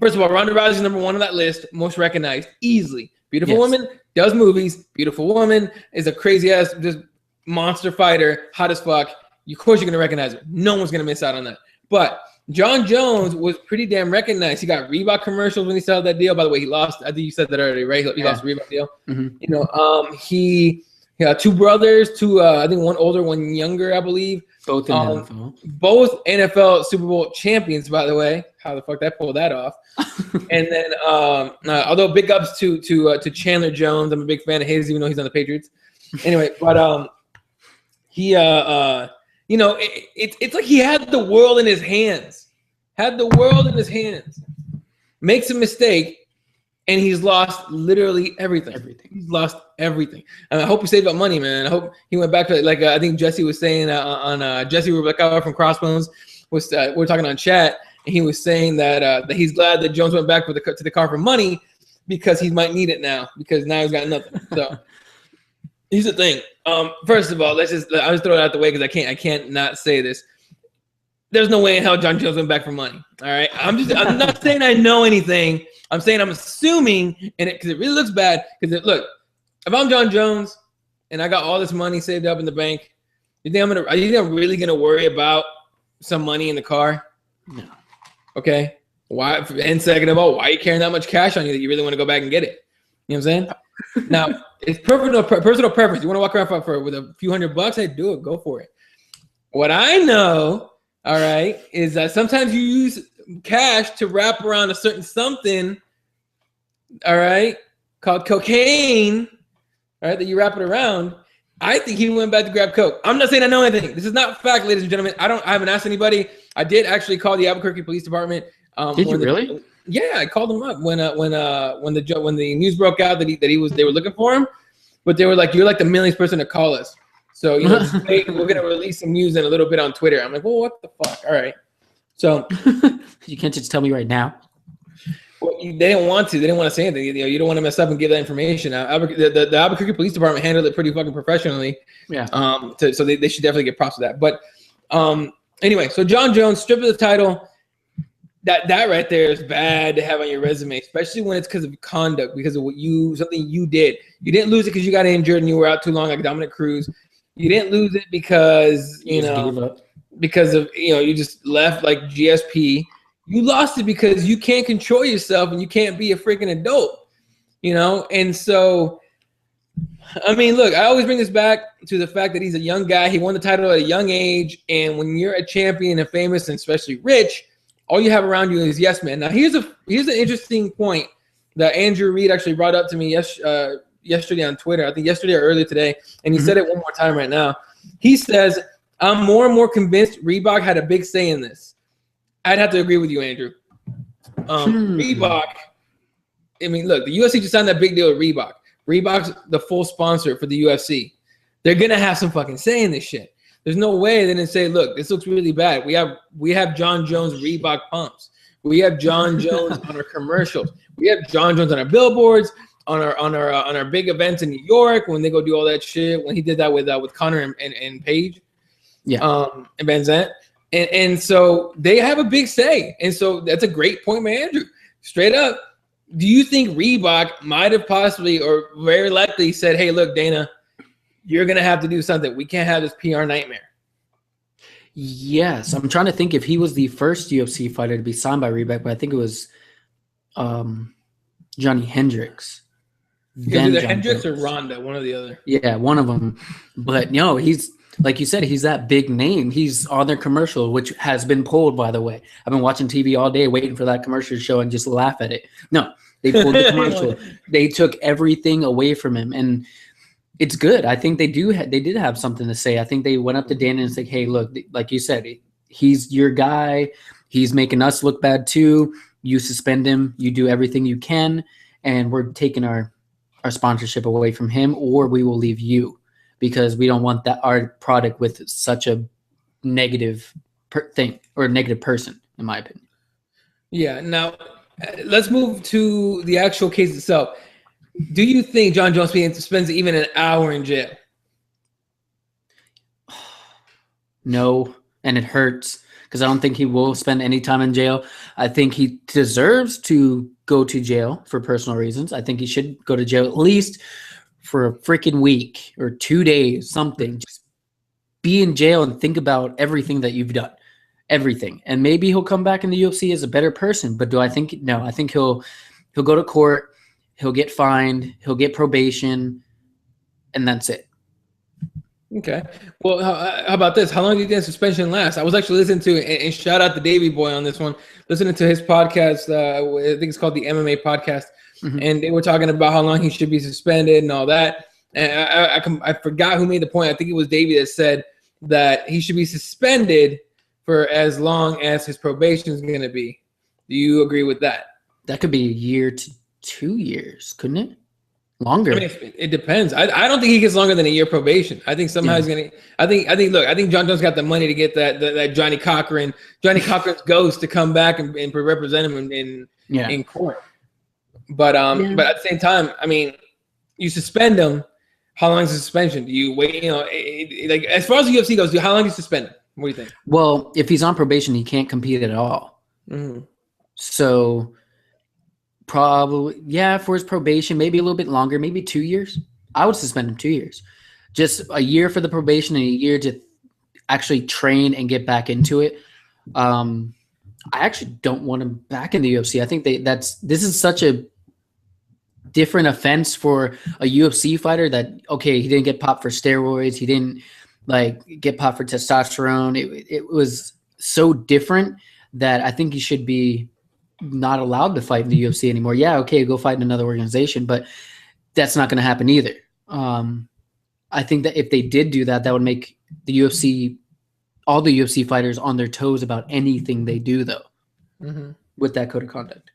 First of all, Ronda Rousey's number 1 on that list, most recognized, easily. Beautiful woman, does movies. Beautiful woman, is a crazy ass, just monster fighter, hot as fuck. Of course, you're gonna recognize her. No one's gonna miss out on that. But Jon Jones was pretty damn recognized. He got Reebok commercials when he started that deal. By the way, he lost. I think you said that already, right? He lost the Reebok deal. Mm-hmm. He got 2 brothers, I think one older, one younger, I believe. Both in NFL. Both NFL Super Bowl champions, by the way. How the fuck that pulled that off? And then, although big ups to Chandler Jones, I'm a big fan of his, even though he's on the Patriots. Anyway, but he it's like he had the world in his hands. Makes a mistake, and he's lost literally everything. He's lost everything. And I hope he saved up money, man. I hope he went back to like I think Jesse was saying on Jesse Rebecca from CrossBones was we're talking on chat, and he was saying that he's glad that Jones went back to the car for money because he might need it now because now he's got nothing. So here's the thing. First of all, I'll just throw it out the way because I can't not say this. There's no way in hell Jon Jones went back for money. All right, I'm not saying I know anything. I'm saying I'm assuming, and because it really looks bad. Because look, if I'm Jon Jones and I got all this money saved up in the bank, are you think I'm really gonna worry about some money in the car? No. Okay. Why? And second of all, why are you carrying that much cash on you that you really want to go back and get it? You know what I'm saying? Now it's personal preference. You want to walk around for with a few $100? Hey, do it. Go for it. What I know, all right, is that sometimes you use cash to wrap around a certain something, all right, called cocaine, all right, that you wrap it around. I think he went back to grab coke. I'm not saying I know anything. This is not fact, ladies and gentlemen. I haven't asked anybody. I did actually call the Albuquerque Police Department. Did you really? Yeah, I called them up when the news broke out that they were looking for him, but they were like, "You're like the millionth person to call us." So we're gonna release some news in a little bit on Twitter. I'm like, well, what the fuck? All right. So you can't just tell me right now. Well, they didn't want to. They didn't want to say anything. You don't want to mess up and give that information. The Albuquerque Police Department handled it pretty fucking professionally. Yeah. So they should definitely get props for that. But anyway, so Jon Jones stripped of the title. That right there is bad to have on your resume, especially when it's because of conduct, because of something you did. You didn't lose it because you got injured and you were out too long, like Dominic Cruz. You didn't lose it because because of you just left like GSP. You lost it because you can't control yourself and you can't be a freaking adult, And so, I mean, look, I always bring this back to the fact that he's a young guy. He won the title at a young age, and when you're a champion and famous and especially rich, all you have around you is yes men. Now, here's an interesting point that Andrew Reed actually brought up to me yesterday on Twitter. I think yesterday or earlier today, and he said it one more time right now. He says, "I'm more and more convinced Reebok had a big say in this." I'd have to agree with you, Andrew. Reebok. I mean, look, the UFC just signed that big deal with Reebok. Reebok's the full sponsor for the UFC. They're gonna have some fucking say in this shit. There's no way they didn't say, "Look, this looks really bad. We have Jon Jones Reebok pumps. We have Jon Jones on our commercials. We have Jon Jones on our billboards, on our big events in New York when they go do all that shit. When he did that with Connor and Paige, and Van Zandt, and so they have a big say. And so that's a great point by Andrew. Straight up, do you think Reebok might have possibly or very likely said, "Hey, look, Dana, you're gonna have to do something. We can't have this PR nightmare"? Yes, I'm trying to think if he was the first UFC fighter to be signed by Reebok, but I think it was Johnny Hendricks. Either Hendricks or Ronda, one or the other. Yeah, one of them. But no, he's like you said, he's that big name. He's on their commercial, which has been pulled, by the way. I've been watching TV all day waiting for that commercial to show and just laugh at it. No, they pulled the commercial. They took everything away from him, and it's good. I think they did have something to say. I think they went up to Dana and said, "Hey, look, like you said, he's your guy. He's making us look bad too. You suspend him. You do everything you can, and we're taking our sponsorship away from him, or we will leave you because we don't want that our product with such a negative thing or a negative person," in my opinion. Yeah. Now, let's move to the actual case itself. Do you think Jon Jones spends even an hour in jail? No, and it hurts because I don't think he will spend any time in jail. I think he deserves to go to jail for personal reasons. I think he should go to jail at least for a freaking week or 2 days, something. Just be in jail and think about everything that you've done, everything. And maybe he'll come back in the UFC as a better person. But do I think – no, I think he'll go to court. He'll get fined. He'll get probation, and that's it. Okay. Well, how about this? How long did the suspension last? I was actually listening to, and shout out to Davey Boy on this one, listening to his podcast. I think it's called the MMA podcast. And they were talking about how long he should be suspended and all that. And I forgot who made the point. I think it was Davey that said that he should be suspended for as long as his probation is going to be. Do you agree with that? That could be a year to 2 years, couldn't it? Longer. I mean, it depends. I don't think he gets longer than a year probation. I think somehow he's gonna. I think. Look, I think Jon Jones got the money to get that Johnny Cochran's ghost to come back and represent him in court. But but at the same time, I mean, you suspend him. How long is the suspension? Do you wait? You know, like as far as the UFC goes, how long do you suspend him? What do you think? Well, if he's on probation, he can't compete at all. Mm-hmm. So. Probably, for his probation, maybe a little bit longer, maybe 2 years. I would suspend him 2 years. Just a year for the probation and a year to actually train and get back into it. I actually don't want him back in the UFC. I think this is such a different offense for a UFC fighter that, okay, he didn't get popped for steroids. He didn't get popped for testosterone. It was so different that I think he should be not allowed to fight in the UFC anymore. Yeah, okay, go fight in another organization, but that's not going to happen either. I think that if they did do that, that would make the UFC, all the UFC fighters on their toes about anything they do, though, with that code of conduct.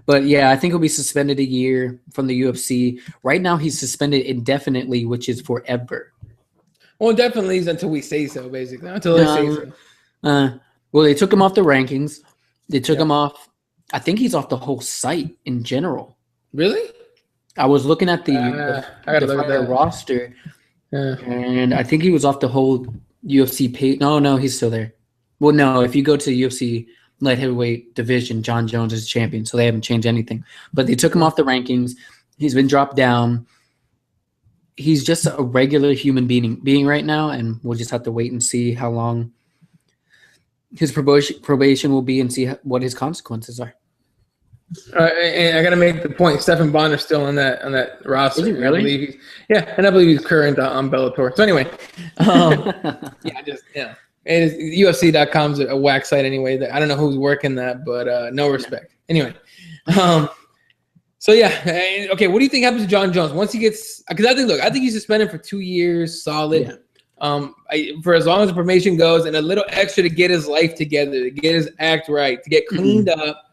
But yeah, I think he'll be suspended a year from the UFC. Right now, he's suspended indefinitely, which is forever. Well, definitely until we say so, basically. Until they say so. Well, they took him off the rankings. They took him off. I think he's off the whole site in general. Really? I was looking at the roster, and I think he was off the whole UFC page. No, he's still there. Well, no, if you go to the UFC light heavyweight division, Jon Jones is champion, so they haven't changed anything. But they took him off the rankings. He's been dropped down. He's just a regular human being right now, and we'll just have to wait and see how long his probation will be and see what his consequences are. And I got to make the point. Stephan Bonner's still on that roster. Is he really? And I believe he's current on Bellator. So anyway, it is UFC.com's a whack site anyway. I don't know who's working that, but no respect. Anyway, so yeah, okay. What do you think happens to Jon Jones once he gets? Because I think he's suspended for 2 years, solid. For as long as the probation goes, and a little extra to get his life together, to get his act right, to get cleaned up.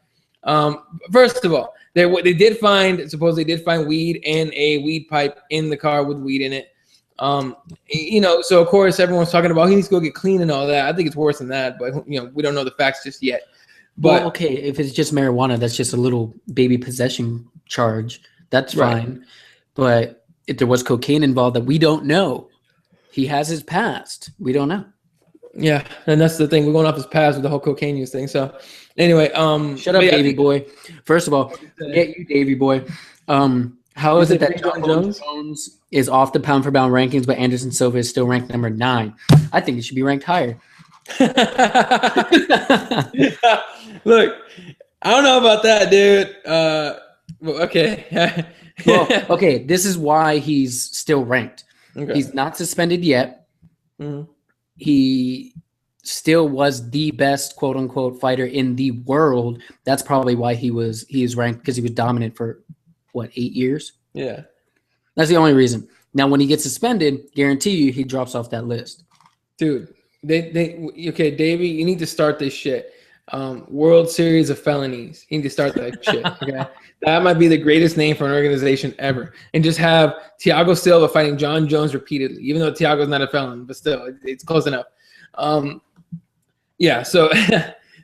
First of all, they did find weed and a weed pipe in the car with weed in it. So of course everyone's talking about he needs to go get clean and all that. I think it's worse than that, but we don't know the facts just yet. But well, okay, if it's just marijuana, that's just a little baby possession charge. That's fine. But if there was cocaine involved that we don't know, he has his past. We don't know. Yeah, and that's the thing. We're going off his past with the whole cocaine use thing. So anyway, shut up, Davey boy. First of all, get you, Davey boy. How is it that Jon Jones is off the pound for pound rankings, but Anderson Silva is still ranked number 9? I think he should be ranked higher. Look, I don't know about that, dude. Okay. Okay. This is why he's still ranked. Okay. He's not suspended yet. Mm-hmm. He still was the best quote unquote fighter in the world. That's probably why he is ranked, because he was dominant for 8 years? Yeah. That's the only reason. Now, when he gets suspended, guarantee you he drops off that list. Dude, okay, Davey, you need to start this shit. World Series of Felonies. You need to start that shit. Okay. That might be the greatest name for an organization ever. And just have Thiago Silva fighting Jon Jones repeatedly, even though Thiago's not a felon, but still, it's close enough. So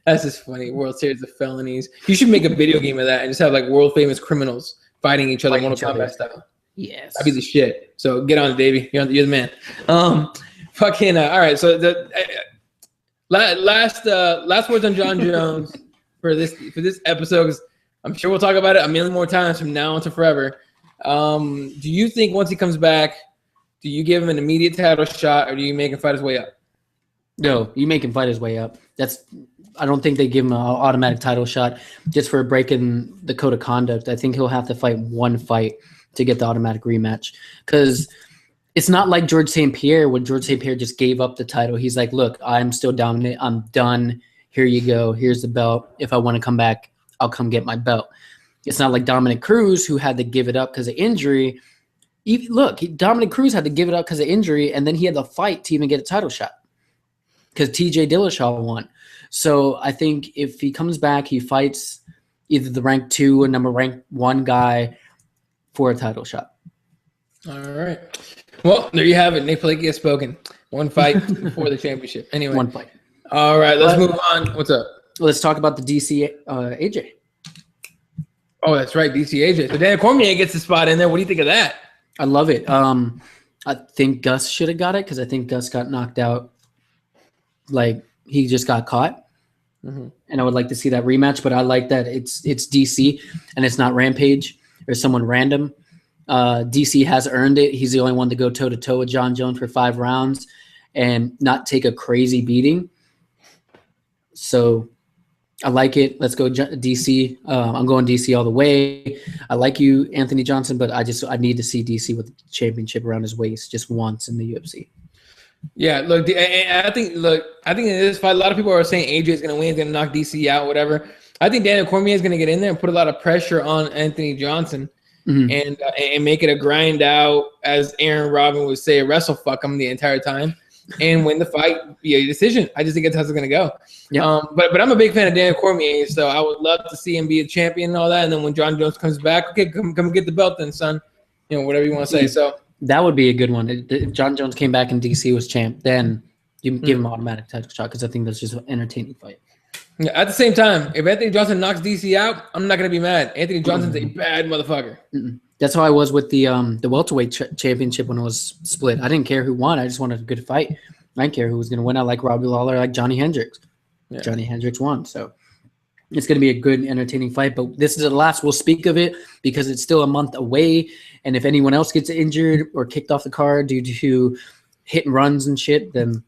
that's just funny. World Series of Felonies. You should make a video game of that and just have like world famous criminals fighting each other Mortal Kombat style. Yes. That'd be the shit. So get on it, Davey. You're the man. All right. So the last words on Jon Jones for this episode, because I'm sure we'll talk about it a million more times from now on to forever. Do you think once he comes back, do you give him an immediate title shot, or do you make him fight his way up? No, you make him fight his way up. I don't think they give him an automatic title shot just for breaking the code of conduct. I think he'll have to fight one fight to get the automatic rematch, because it's not like George St. Pierre, when George St. Pierre just gave up the title. He's like, look, I'm still dominant. I'm done. Here you go. Here's the belt. If I want to come back, I'll come get my belt. It's not like Dominic Cruz, who had to give it up because of injury. Dominic Cruz had to give it up because of injury, and then he had to fight to even get a title shot because TJ Dillashaw won. So I think if he comes back, he fights either the rank 2 or rank 1 guy for a title shot. All right. Well, there you have it. Nick Pilecki has spoken. One fight for the championship. Anyway. One fight. All right, let's move on. What's up? Let's talk about the DC AJ. Oh, that's right, DC AJ. So Daniel Cormier gets the spot in there. What do you think of that? I love it. I think Gus should have got it because I think Gus got knocked out. Like, he just got caught. Mm-hmm. And I would like to see that rematch, but I like that it's DC and it's not Rampage or someone random. DC has earned it. He's the only one to go toe-to-toe with Jon Jones for 5 rounds and not take a crazy beating. So I like it. Let's go DC. I'm going DC all the way. I like you, Anthony Johnson, but I need to see DC with the championship around his waist just once in the UFC. Yeah, look, I think in this fight, a lot of people are saying AJ is going to win, he's going to knock DC out, whatever. I think Daniel Cormier is going to get in there and put a lot of pressure on Anthony Johnson and make it a grind out, as Aaron Robin would say, wrestle fuck him the entire time and win the fight via decision. I just think that's how it's going to go. Yeah. But I'm a big fan of Daniel Cormier, so I would love to see him be a champion and all that. And then when Jon Jones comes back, okay, come get the belt then, son. You know, whatever you want to say. So that would be a good one. If Jon Jones came back and DC was champ, then you give him an automatic title shot because I think that's just an entertaining fight. Yeah, at the same time, if Anthony Johnson knocks DC out, I'm not going to be mad. Anthony Johnson's a bad motherfucker. That's how I was with the welterweight championship when it was split. I didn't care who won. I just wanted a good fight. I didn't care who was going to win. I like Robbie Lawler. I like Johnny Hendricks. Yeah. Johnny Hendricks won. So it's going to be a good, entertaining fight. But this is the last we'll speak of it because it's still a month away. And if anyone else gets injured or kicked off the card due to hit and runs and shit, then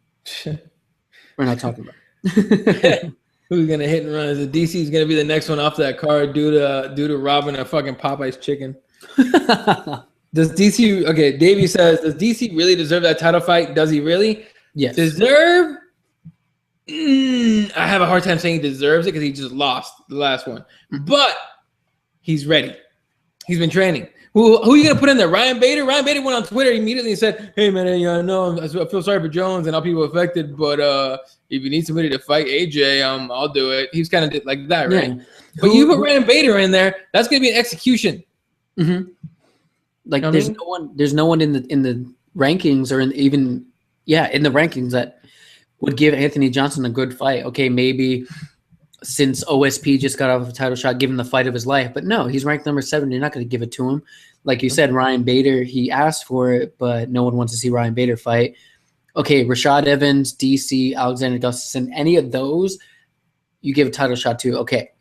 we're not talking about it. Who's gonna hit and run? Is it DC's gonna be the next one off that card due to robbing a fucking Popeye's chicken? Does DC? Okay, Davey says, does DC really deserve that title fight? Does he really? Yes. Deserve? I have a hard time saying he deserves it because he just lost the last one. But he's ready. He's been training. Who are you gonna put in there? Ryan Bader? Ryan Bader went on Twitter immediately and said, "Hey man, I know I feel sorry for Jones and all people affected, but if you need somebody to fight AJ, I'll do it." He was kind of like that, right? Yeah. But you put Ryan Bader in there, that's gonna be an execution. Mm-hmm. Like there's no one in the rankings or in the rankings that would give Anthony Johnson a good fight. Okay, maybe since OSP just got off a title shot, give him the fight of his life. But no, he's ranked number 7. You're not going to give it to him. Like you said, Ryan Bader, he asked for it, but no one wants to see Ryan Bader fight. Okay, Rashad Evans, DC, Alexander Gustafsson, any of those, you give a title shot to. Okay,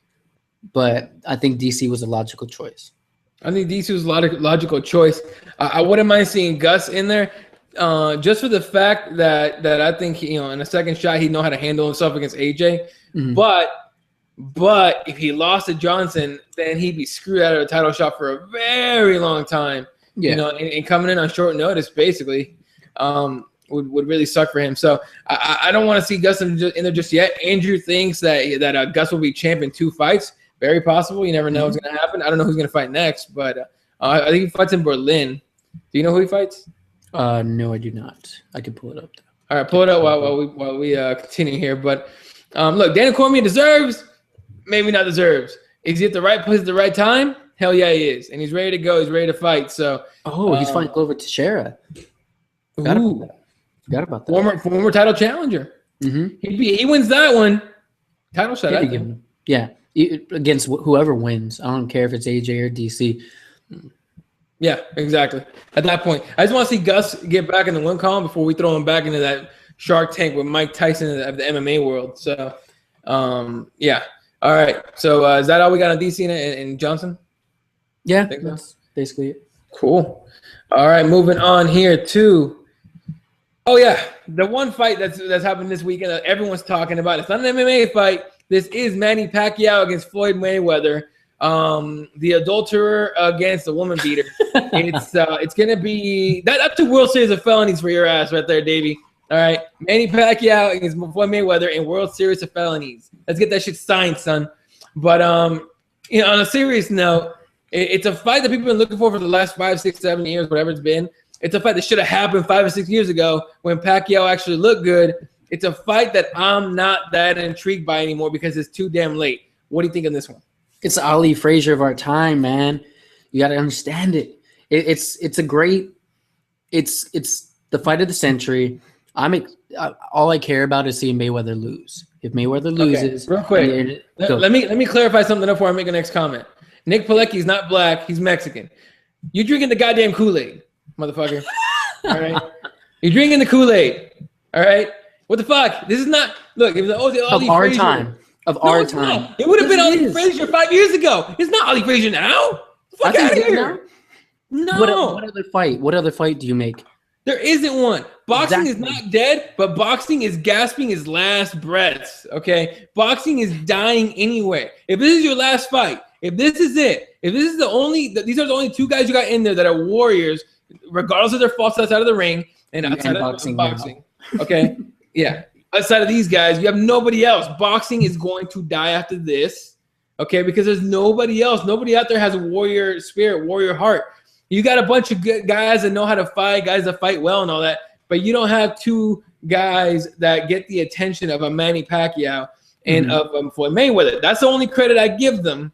but I think DC was a logical choice. I think DC was a logical choice. I wouldn't mind seeing Gus in there, just for the fact that I think in a second shot he'd know how to handle himself against AJ. Mm-hmm. But if he lost to Johnson, then he'd be screwed out of a title shot for a very long time. Yeah. And coming in on short notice, basically, would really suck for him. So I don't want to see Gus in there just yet. Andrew thinks that Gus will be champ in 2 fights. Very possible. You never know what's going to happen. I don't know who's going to fight next, but I think he fights in Berlin. Do you know who he fights? No, I do not. I can pull it up, though. All right, pull it up while we continue here. But look, Daniel Cormier deserves. Maybe not deserves. Is he at the right place at the right time? Hell yeah, he is. And he's ready to go. He's ready to fight. So he's fighting Glover Teixeira. Forgot about that. Former title challenger. Mm-hmm. He wins that one. Title shot. Yeah, against whoever wins. I don't care if it's AJ or DC. Yeah, exactly. At that point, I just want to see Gus get back in the win column before we throw him back into that Shark Tank with Mike Tyson of the MMA world. So, yeah. All right. So is that all we got on DC and Johnson? Yeah, that's basically it. Cool. All right, moving on here to the one fight that's happened this weekend that everyone's talking about. It's not an MMA fight. This is Manny Pacquiao against Floyd Mayweather. The adulterer against the woman beater. It's gonna be that's a World Series of felonies for your ass right there, Davey. All right, Manny Pacquiao against Floyd Mayweather in World Series of felonies. Let's get that shit signed, son. But on a serious note, it's a fight that people have been looking for the last 5, 6, 7 years, whatever it's been. It's a fight that should have happened 5 or 6 years ago when Pacquiao actually looked good. It's a fight that I'm not that intrigued by anymore because it's too damn late. What do you think of this one? It's the Ali Frazier of our time, man. You got to understand it. It's a great. It's the fight of the century. All I care about is seeing Mayweather lose. If Mayweather loses, real quick, let me clarify something before I make the next comment. Nick Pilecki is not black; he's Mexican. You're drinking the goddamn Kool-Aid, motherfucker. All right, you're drinking the Kool-Aid. All right, what the fuck? This is not. Look, it was of our time. Of our time. Not. It would have been Ali Frazier 5 years ago. It's not Ali Frazier now. Fuck out of here. No. What other fight? What other fight do you make? There isn't one. Boxing is not dead, but boxing is gasping his last breaths. Okay, boxing is dying anyway. If this is your last fight, if this is it, if this is these are the only two guys you got in there that are warriors, regardless of their faults outside of the ring and outside of boxing. Okay, yeah. Outside of these guys, you have nobody else. Boxing is going to die after this, okay? Because there's nobody else. Nobody out there has a warrior spirit, warrior heart. You got a bunch of good guys that know how to fight, guys that fight well and all that, but you don't have two guys that get the attention of a Manny Pacquiao and of Floyd Mayweather. That's the only credit I give them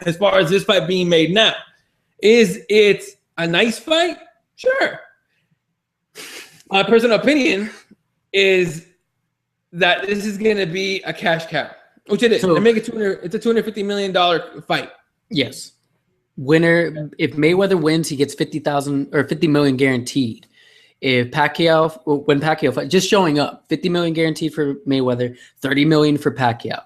as far as this fight being made now. Is it a nice fight? Sure. My personal opinion is that this is going to be a cash cow, which it is. So, they make it it's a $250 million fight. Yes. Winner, if Mayweather wins, he gets 50,000 or 50 million guaranteed. When Pacquiao fight, just showing up, 50 million guaranteed for Mayweather, 30 million for Pacquiao.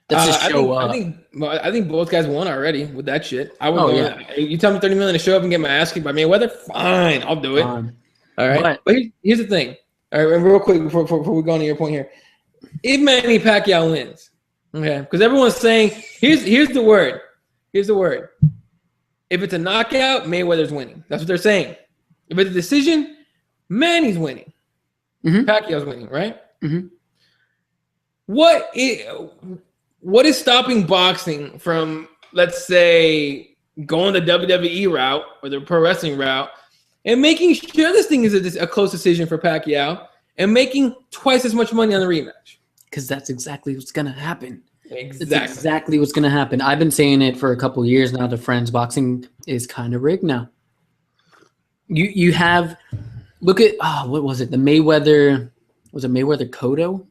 That's just show up. I think both guys won already with that shit. I would You tell me 30 million to show up and get my ass kicked by Mayweather, fine, I'll do it. All right. But here's the thing. All right, real quick before we go on to your point here. If Manny Pacquiao wins, okay, because everyone's saying here's the word. Here's the word. If it's a knockout, Mayweather's winning. That's what they're saying. If it's a decision, Manny's winning. Pacquiao's winning, right? What is stopping boxing from, let's say, going the WWE route or the pro wrestling route and making sure this thing is a close decision for Pacquiao and making twice as much money on the rematch? Because that's exactly what's going to happen. Exactly. That's exactly what's going to happen. I've been saying it for a couple of years now to friends. Boxing is kind of rigged now. You have – look at what was it? The Mayweather – was it Mayweather Cotto?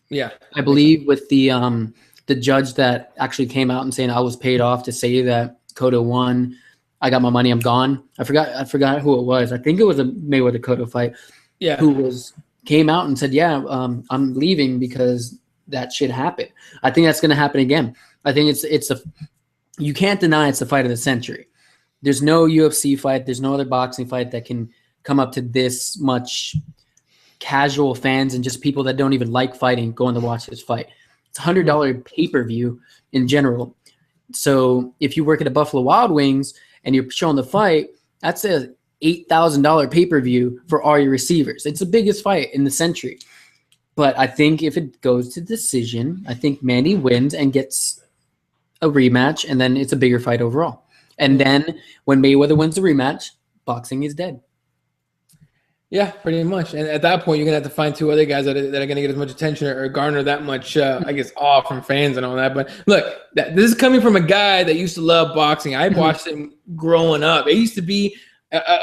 Yeah. I believe with the judge that actually came out and saying I was paid off to say that Cotto won. I got my money. I'm gone. I forgot who it was. I think it was a Mayweather Cotto fight. Yeah. Who came out and said, "Yeah, I'm leaving because that shit happened." I think that's going to happen again. I think you can't deny it's the fight of the century. There's no UFC fight. There's no other boxing fight that can come up to this much casual fans and just people that don't even like fighting going to watch this fight. It's $100 pay-per-view in general. So if you work at a Buffalo Wild Wings and you're showing the fight, that's a $8,000 pay-per-view for all your receivers. It's the biggest fight in the century. But I think if it goes to decision, I think Manny wins and gets a rematch, and then it's a bigger fight overall. And then when Mayweather wins the rematch, boxing is dead. Yeah, pretty much. And at that point, you're going to have to find two other guys that are going to get as much attention or garner that much, I guess, awe from fans and all that. But look, this is coming from a guy that used to love boxing. I watched him growing up. It used to be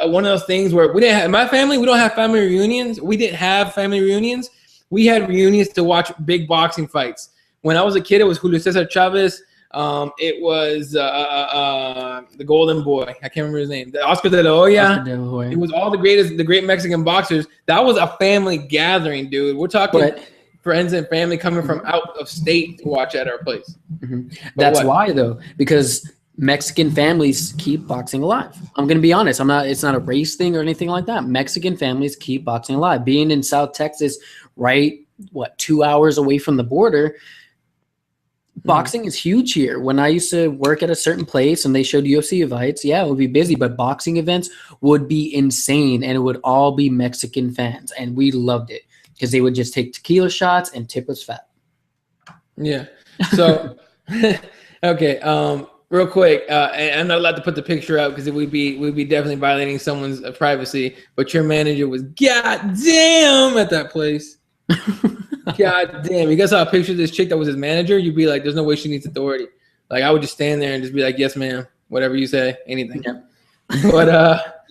one of those things where we didn't have – in my family, we don't have family reunions. We didn't have family reunions. We had reunions to watch big boxing fights. When I was a kid, it was Julio Cesar Chavez. It was the Golden Boy. I can't remember his name. Oscar de la Hoya. It was all the great Mexican boxers. That was a family gathering, dude. We're talking friends and family coming from out of state to watch at our place. That's why, though, because Mexican families keep boxing alive. I'm going to be honest. It's not a race thing or anything like that. Mexican families keep boxing alive. Being in South Texas, 2 hours away from the border, boxing is huge here. When I used to work at a certain place and they showed UFC fights, it would be busy, but boxing events would be insane, and it would all be Mexican fans, and we loved it because they would just take tequila shots and tip us fat. Yeah. So, okay. Real quick, and I'm not allowed to put the picture up because we'd be definitely violating someone's privacy. But your manager was goddamn at that place. God damn, you guys saw a picture of this chick that was his manager, you'd be like, there's no way she needs authority. Like, I would just stand there and just be like, yes, ma'am, whatever you say, anything. Yeah. But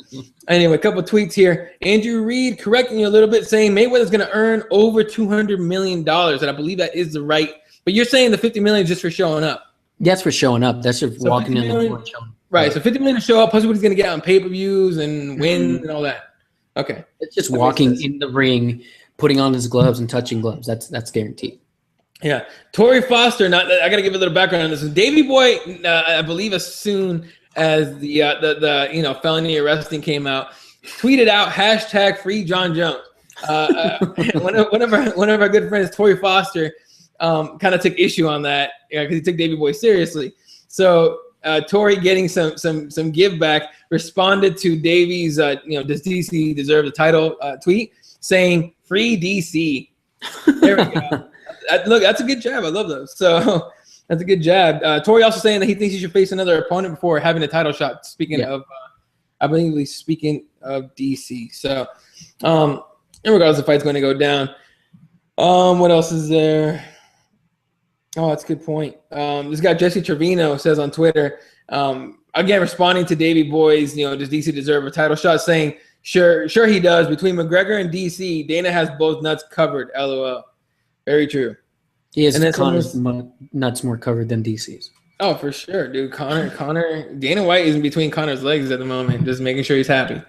anyway, a couple tweets here. Andrew Reed correcting you a little bit, saying Mayweather's going to earn over $200 million, and I believe that is the right. But you're saying the $50 million is just for showing up. That's for showing up. That's just walking in the door. Right. So $50 million to show up, plus what he's going to get on pay-per-views and win and all that. Okay. It's just walking in the ring, putting on his gloves and touching gloves. That's guaranteed. Yeah. Torrey Foster. Now I got to give a little background on this. Davey Boy, I believe, as soon as the felony arresting came out, tweeted out hashtag free Jon Jones. One of our good friends, Torrey Foster, kind of took issue on that because he took Davey Boy seriously. So Torrey, getting some give back, responded to Davey's does DC deserve the title tweet, saying free DC. There we go. Look, that's a good jab. I love those. So that's a good jab. Torrey also saying that he thinks he should face another opponent before having a title shot. Speaking of, I believe he's speaking of DC. So, regardless, the fight's going to go down. What else is there? Oh, that's a good point. This guy Jesse Trevino says on Twitter, again responding to Davey Boy's, does DC deserve a title shot? Saying, sure he does. Between McGregor and DC, Dana has both nuts covered. LOL. Very true. He has Connor's nuts more covered than DC's. Oh, for sure, dude. Connor. Dana White is in between Connor's legs at the moment, just making sure he's happy.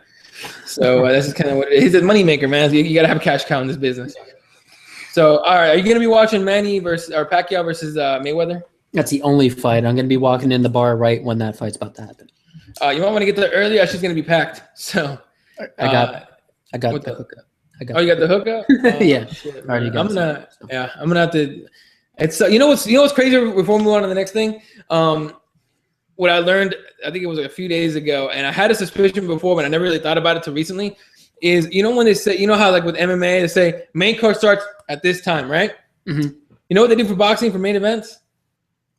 So this is kind of what it is. He's a moneymaker, man. You got to have a cash cow in this business. So, all right, are you going to be watching Pacquiao versus Mayweather? That's the only fight. I'm going to be walking in the bar right when that fight's about to happen. You might want to get there early. She's going to be packed. So I got the hookup. You got the hookup? Yeah. Shit, I'm gonna have to. It's what's crazy before we move on to the next thing. What I learned, I think it was like a few days ago, and I had a suspicion before, but I never really thought about it till recently. Is when they say, how like with MMA they say main card starts at this time, right? Mm-hmm. You know what they do for boxing for main events?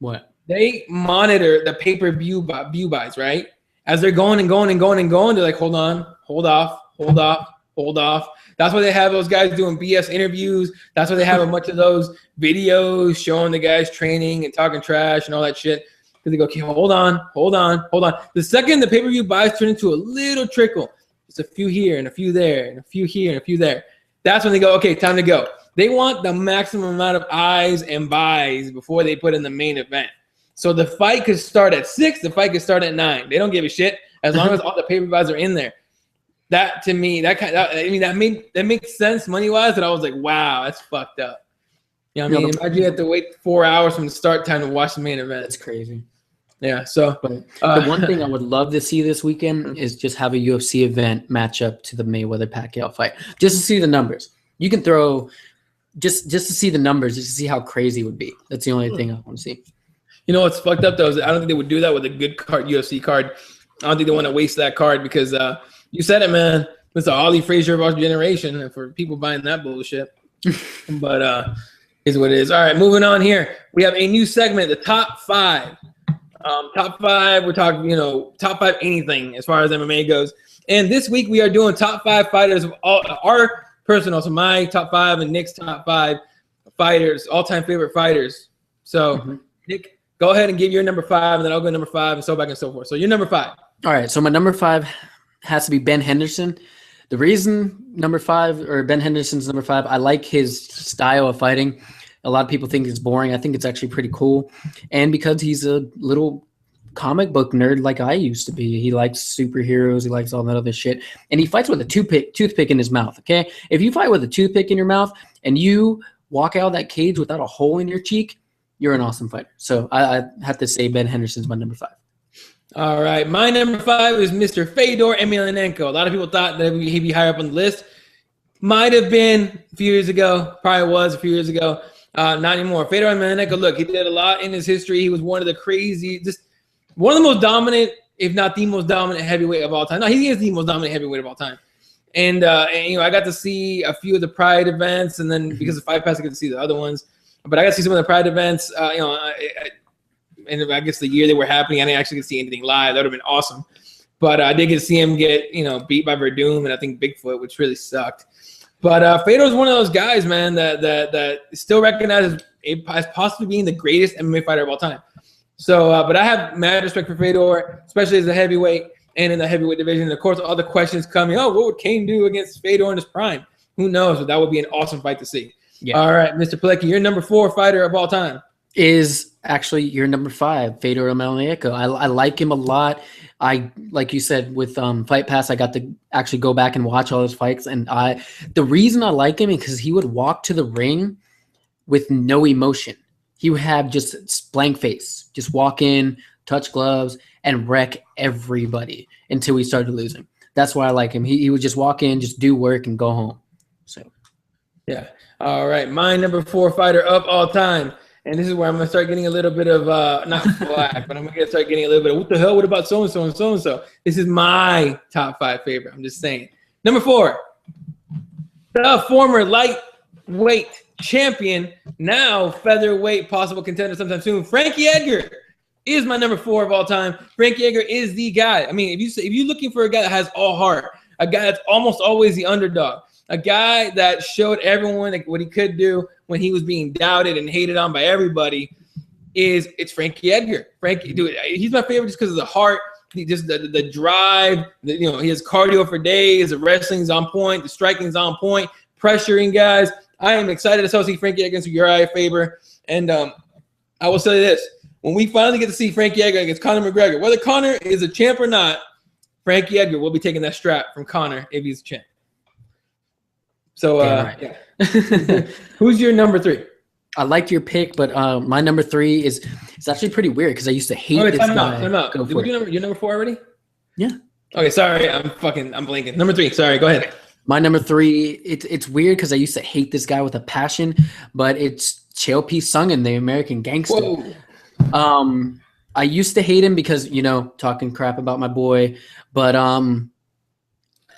What? They monitor the pay-per-view view buys, right? As they're going and going and going and going, they're like, hold on, hold off. That's why they have those guys doing BS interviews. That's why they have a bunch of those videos showing the guys training and talking trash and all that shit. Because they go, okay, hold on. The second the pay-per-view buys turn into a little trickle, just a few here and a few there and a few here and a few there, that's when they go, okay, time to go. They want the maximum amount of eyes and buys before they put in the main event. So the fight could start at 6, the fight could start at 9. They don't give a shit as long as all the pay-per-view buys are in there. That to me, that makes sense money-wise. And I was like, wow, that's fucked up. Imagine you have to wait 4 hours from the start time to watch the main event. That's crazy. Yeah. So the one thing I would love to see this weekend is just have a UFC event match up to the Mayweather Pacquiao fight, just to see the numbers. You can throw just to see the numbers, just to see how crazy it would be. That's the only thing I want to see. You know what's fucked up though is I don't think they would do that with a good UFC card. I don't think they want to waste that card because you said it, man. It's the Ollie Frazier of our generation, and for people buying that bullshit. But is what it is. All right, moving on here. We have a new segment, the top 5. Top 5. We're talking, top 5 anything as far as MMA goes. And this week we are doing top 5 fighters of all our personal, so my top 5 and Nick's top 5 fighters, all-time favorite fighters. So, Nick, go ahead and give your number 5, and then I'll go number 5, and so back and so forth. So your number 5. All right, so my number 5 has to be Ben Henderson. The reason Ben Henderson's number 5, I like his style of fighting. A lot of people think it's boring. I think it's actually pretty cool. And because he's a little comic book nerd like I used to be. He likes superheroes. He likes all that other shit. And he fights with a toothpick in his mouth, okay? If you fight with a toothpick in your mouth and you walk out of that cage without a hole in your cheek, you're an awesome fighter. So I have to say Ben Henderson's my number 5. All right. My number 5 is Mr. Fedor Emelianenko. A lot of people thought that he'd be higher up on the list. Might have been a few years ago. Probably was a few years ago. Not anymore. Fedor Emelianenko, look, he did a lot in his history. He was one of the one of the most dominant, if not the most dominant heavyweight of all time. No, he is the most dominant heavyweight of all time. And I got to see a few of the Pride events, and then because of Fight Pass, I got to see the other ones. But I got to see some of the Pride events. And I guess the year they were happening, I didn't actually get to see anything live. That would have been awesome. But I did get to see him get beat by Verdum and I think Bigfoot, which really sucked. But Fedor's one of those guys, man, that still recognizes as possibly being the greatest MMA fighter of all time. So, but I have mad respect for Fedor, especially as a heavyweight and in the heavyweight division. And of course, all the questions coming, what would Kane do against Fedor in his prime? Who knows? But that would be an awesome fight to see. Yeah. All right, Mr. Pilecki, your number 4 fighter of all time is actually your number 5, Fedor Emelianenko. I like him a lot. Like you said, with Fight Pass, I got to actually go back and watch all his fights. And the reason I like him is because he would walk to the ring with no emotion. He would have just blank face, just walk in, touch gloves, and wreck everybody until he started losing. That's why I like him. He would just walk in, just do work, and go home. So, yeah. All right, my number 4 fighter of all time. And this is where I'm going to start getting a little bit of, not flack, but I'm going to start getting a little bit of, what the hell, what about so-and-so and so-and-so? This is my top 5 favorite. I'm just saying. Number 4, the former lightweight champion, now featherweight possible contender sometime soon, Frankie Edgar is my number 4 of all time. Frankie Edgar is the guy. I mean, if you're looking for a guy that has all heart, a guy that's almost always the underdog, a guy that showed everyone what he could do when he was being doubted and hated on by everybody, it's Frankie Edgar. Frankie, dude, he's my favorite just because of the heart, just the drive. He has cardio for days. The wrestling's on point. The striking's on point. Pressuring guys. I am excited to see Frankie Edgar against Uriah Faber. And I will say this: when we finally get to see Frankie Edgar against Conor McGregor, whether Conor is a champ or not, Frankie Edgar will be taking that strap from Conor if he's a champ. So, yeah. Who's your number 3? I like your pick, but my number 3 is it's actually pretty weird because I used to hate this guy. Time out. Did we do your number 4 already? Yeah. Okay, sorry. I'm blanking. Number 3. Sorry, go ahead. My number 3, it's weird because I used to hate this guy with a passion, but it's Chael P. Sungen, the American Gangster. Whoa. I used to hate him because, talking crap about my boy, but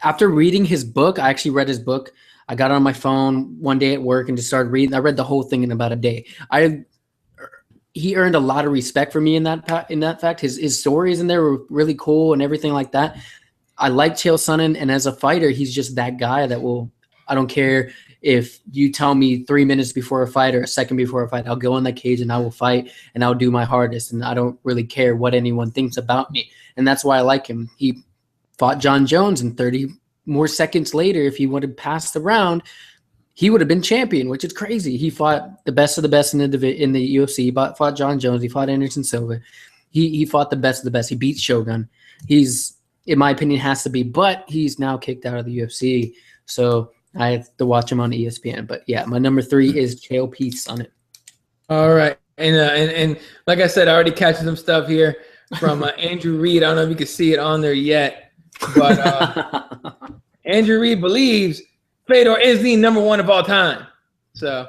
after reading his book, I actually read his book. I got it on my phone one day at work and just started reading. I read the whole thing in about a day. He earned a lot of respect for me in that fact. His stories in there were really cool and everything like that. I like Chael Sonnen, and as a fighter, he's just that guy that I don't care if you tell me 3 minutes before a fight or a second before a fight, I'll go in the cage and I will fight and I'll do my hardest, and I don't really care what anyone thinks about me. And that's why I like him. He fought Jon Jones, and 30 more seconds later, if he would have passed the round, he would have been champion, which is crazy. He fought the best of the best in the UFC. He fought Jon Jones. He fought Anderson Silva. He fought the best of the best. He beat Shogun. He's, in my opinion, has to be, but he's now kicked out of the UFC. So I have to watch him on ESPN. But yeah, my number 3 is Chael P. Sonnen. All right. And like I said, I already catching some stuff here from Andrew Reed. I don't know if you can see it on there yet. But Andrew Reed believes Fedor is the number 1 of all time. So,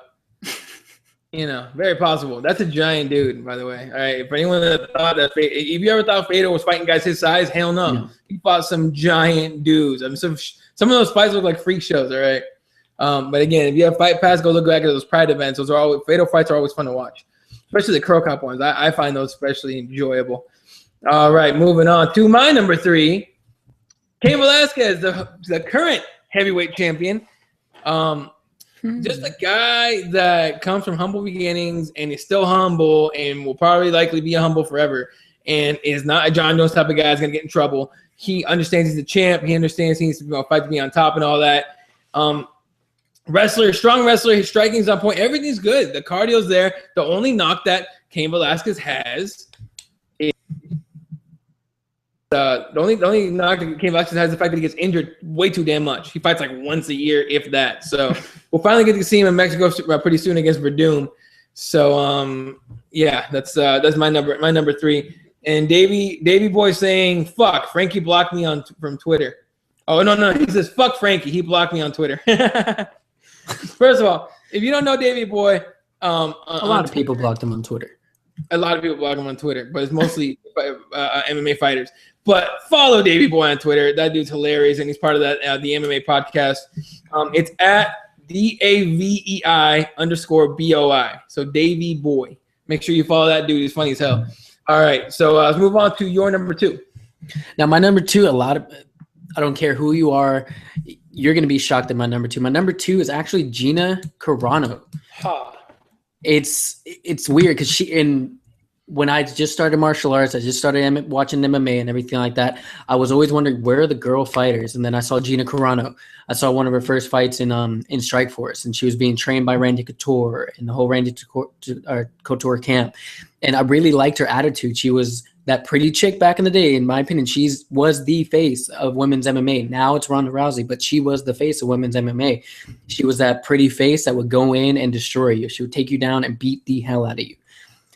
very possible. That's a giant dude, by the way. All right. For anyone that thought that, if you ever thought Fedor was fighting guys his size, hell no. Yeah. He fought some giant dudes. I mean, some of those fights look like freak shows. All right. But again, if you have Fight Pass, go look back at those Pride events. Those are always Fedor fights are always fun to watch, especially the Crow Cop ones. I find those especially enjoyable. All right, moving on to my number 3. Cain Velasquez, the current heavyweight champion, just a guy that comes from humble beginnings and is still humble and will probably likely be humble forever, and is not a Jon Jones type of guy that's going to get in trouble. He understands he's a champ. He understands he needs to fight to be on top and all that. Strong wrestler. His striking's on point. Everything's good. The cardio's there. The only knock that Cain Velasquez has the only knock that Cain Velasquez has is the fact that he gets injured way too damn much. He fights like once a year, if that. So we'll finally get to see him in Mexico pretty soon against Verdum. So yeah, that's my number 3. And Davey Boy saying, "Fuck, Frankie blocked me from Twitter." Oh no, he says, "Fuck Frankie, he blocked me on Twitter." First of all, if you don't know Davey Boy, a lot of people blocked him on Twitter. A lot of people block him on Twitter, but it's mostly MMA fighters. But follow Davey Boy on Twitter. That dude's hilarious, and he's part of that the MMA podcast. It's at DAVEI_BOI. So Davey Boy. Make sure you follow that dude. He's funny as hell. All right, so let's move on to your number 2. Now, my number 2, I don't care who you are. you're going to be shocked at my number 2. My number 2 is actually Gina Carano. Huh. It's weird because when I just started martial arts, I just started watching MMA and everything like that. I was always wondering, where are the girl fighters? And then I saw Gina Carano. I saw one of her first fights in Strikeforce, and she was being trained by Randy Couture and the whole Randy Couture camp. And I really liked her attitude. She was that pretty chick back in the day. In my opinion, she was the face of women's MMA. Now it's Ronda Rousey, but she was the face of women's MMA. She was that pretty face that would go in and destroy you. She would take you down and beat the hell out of you.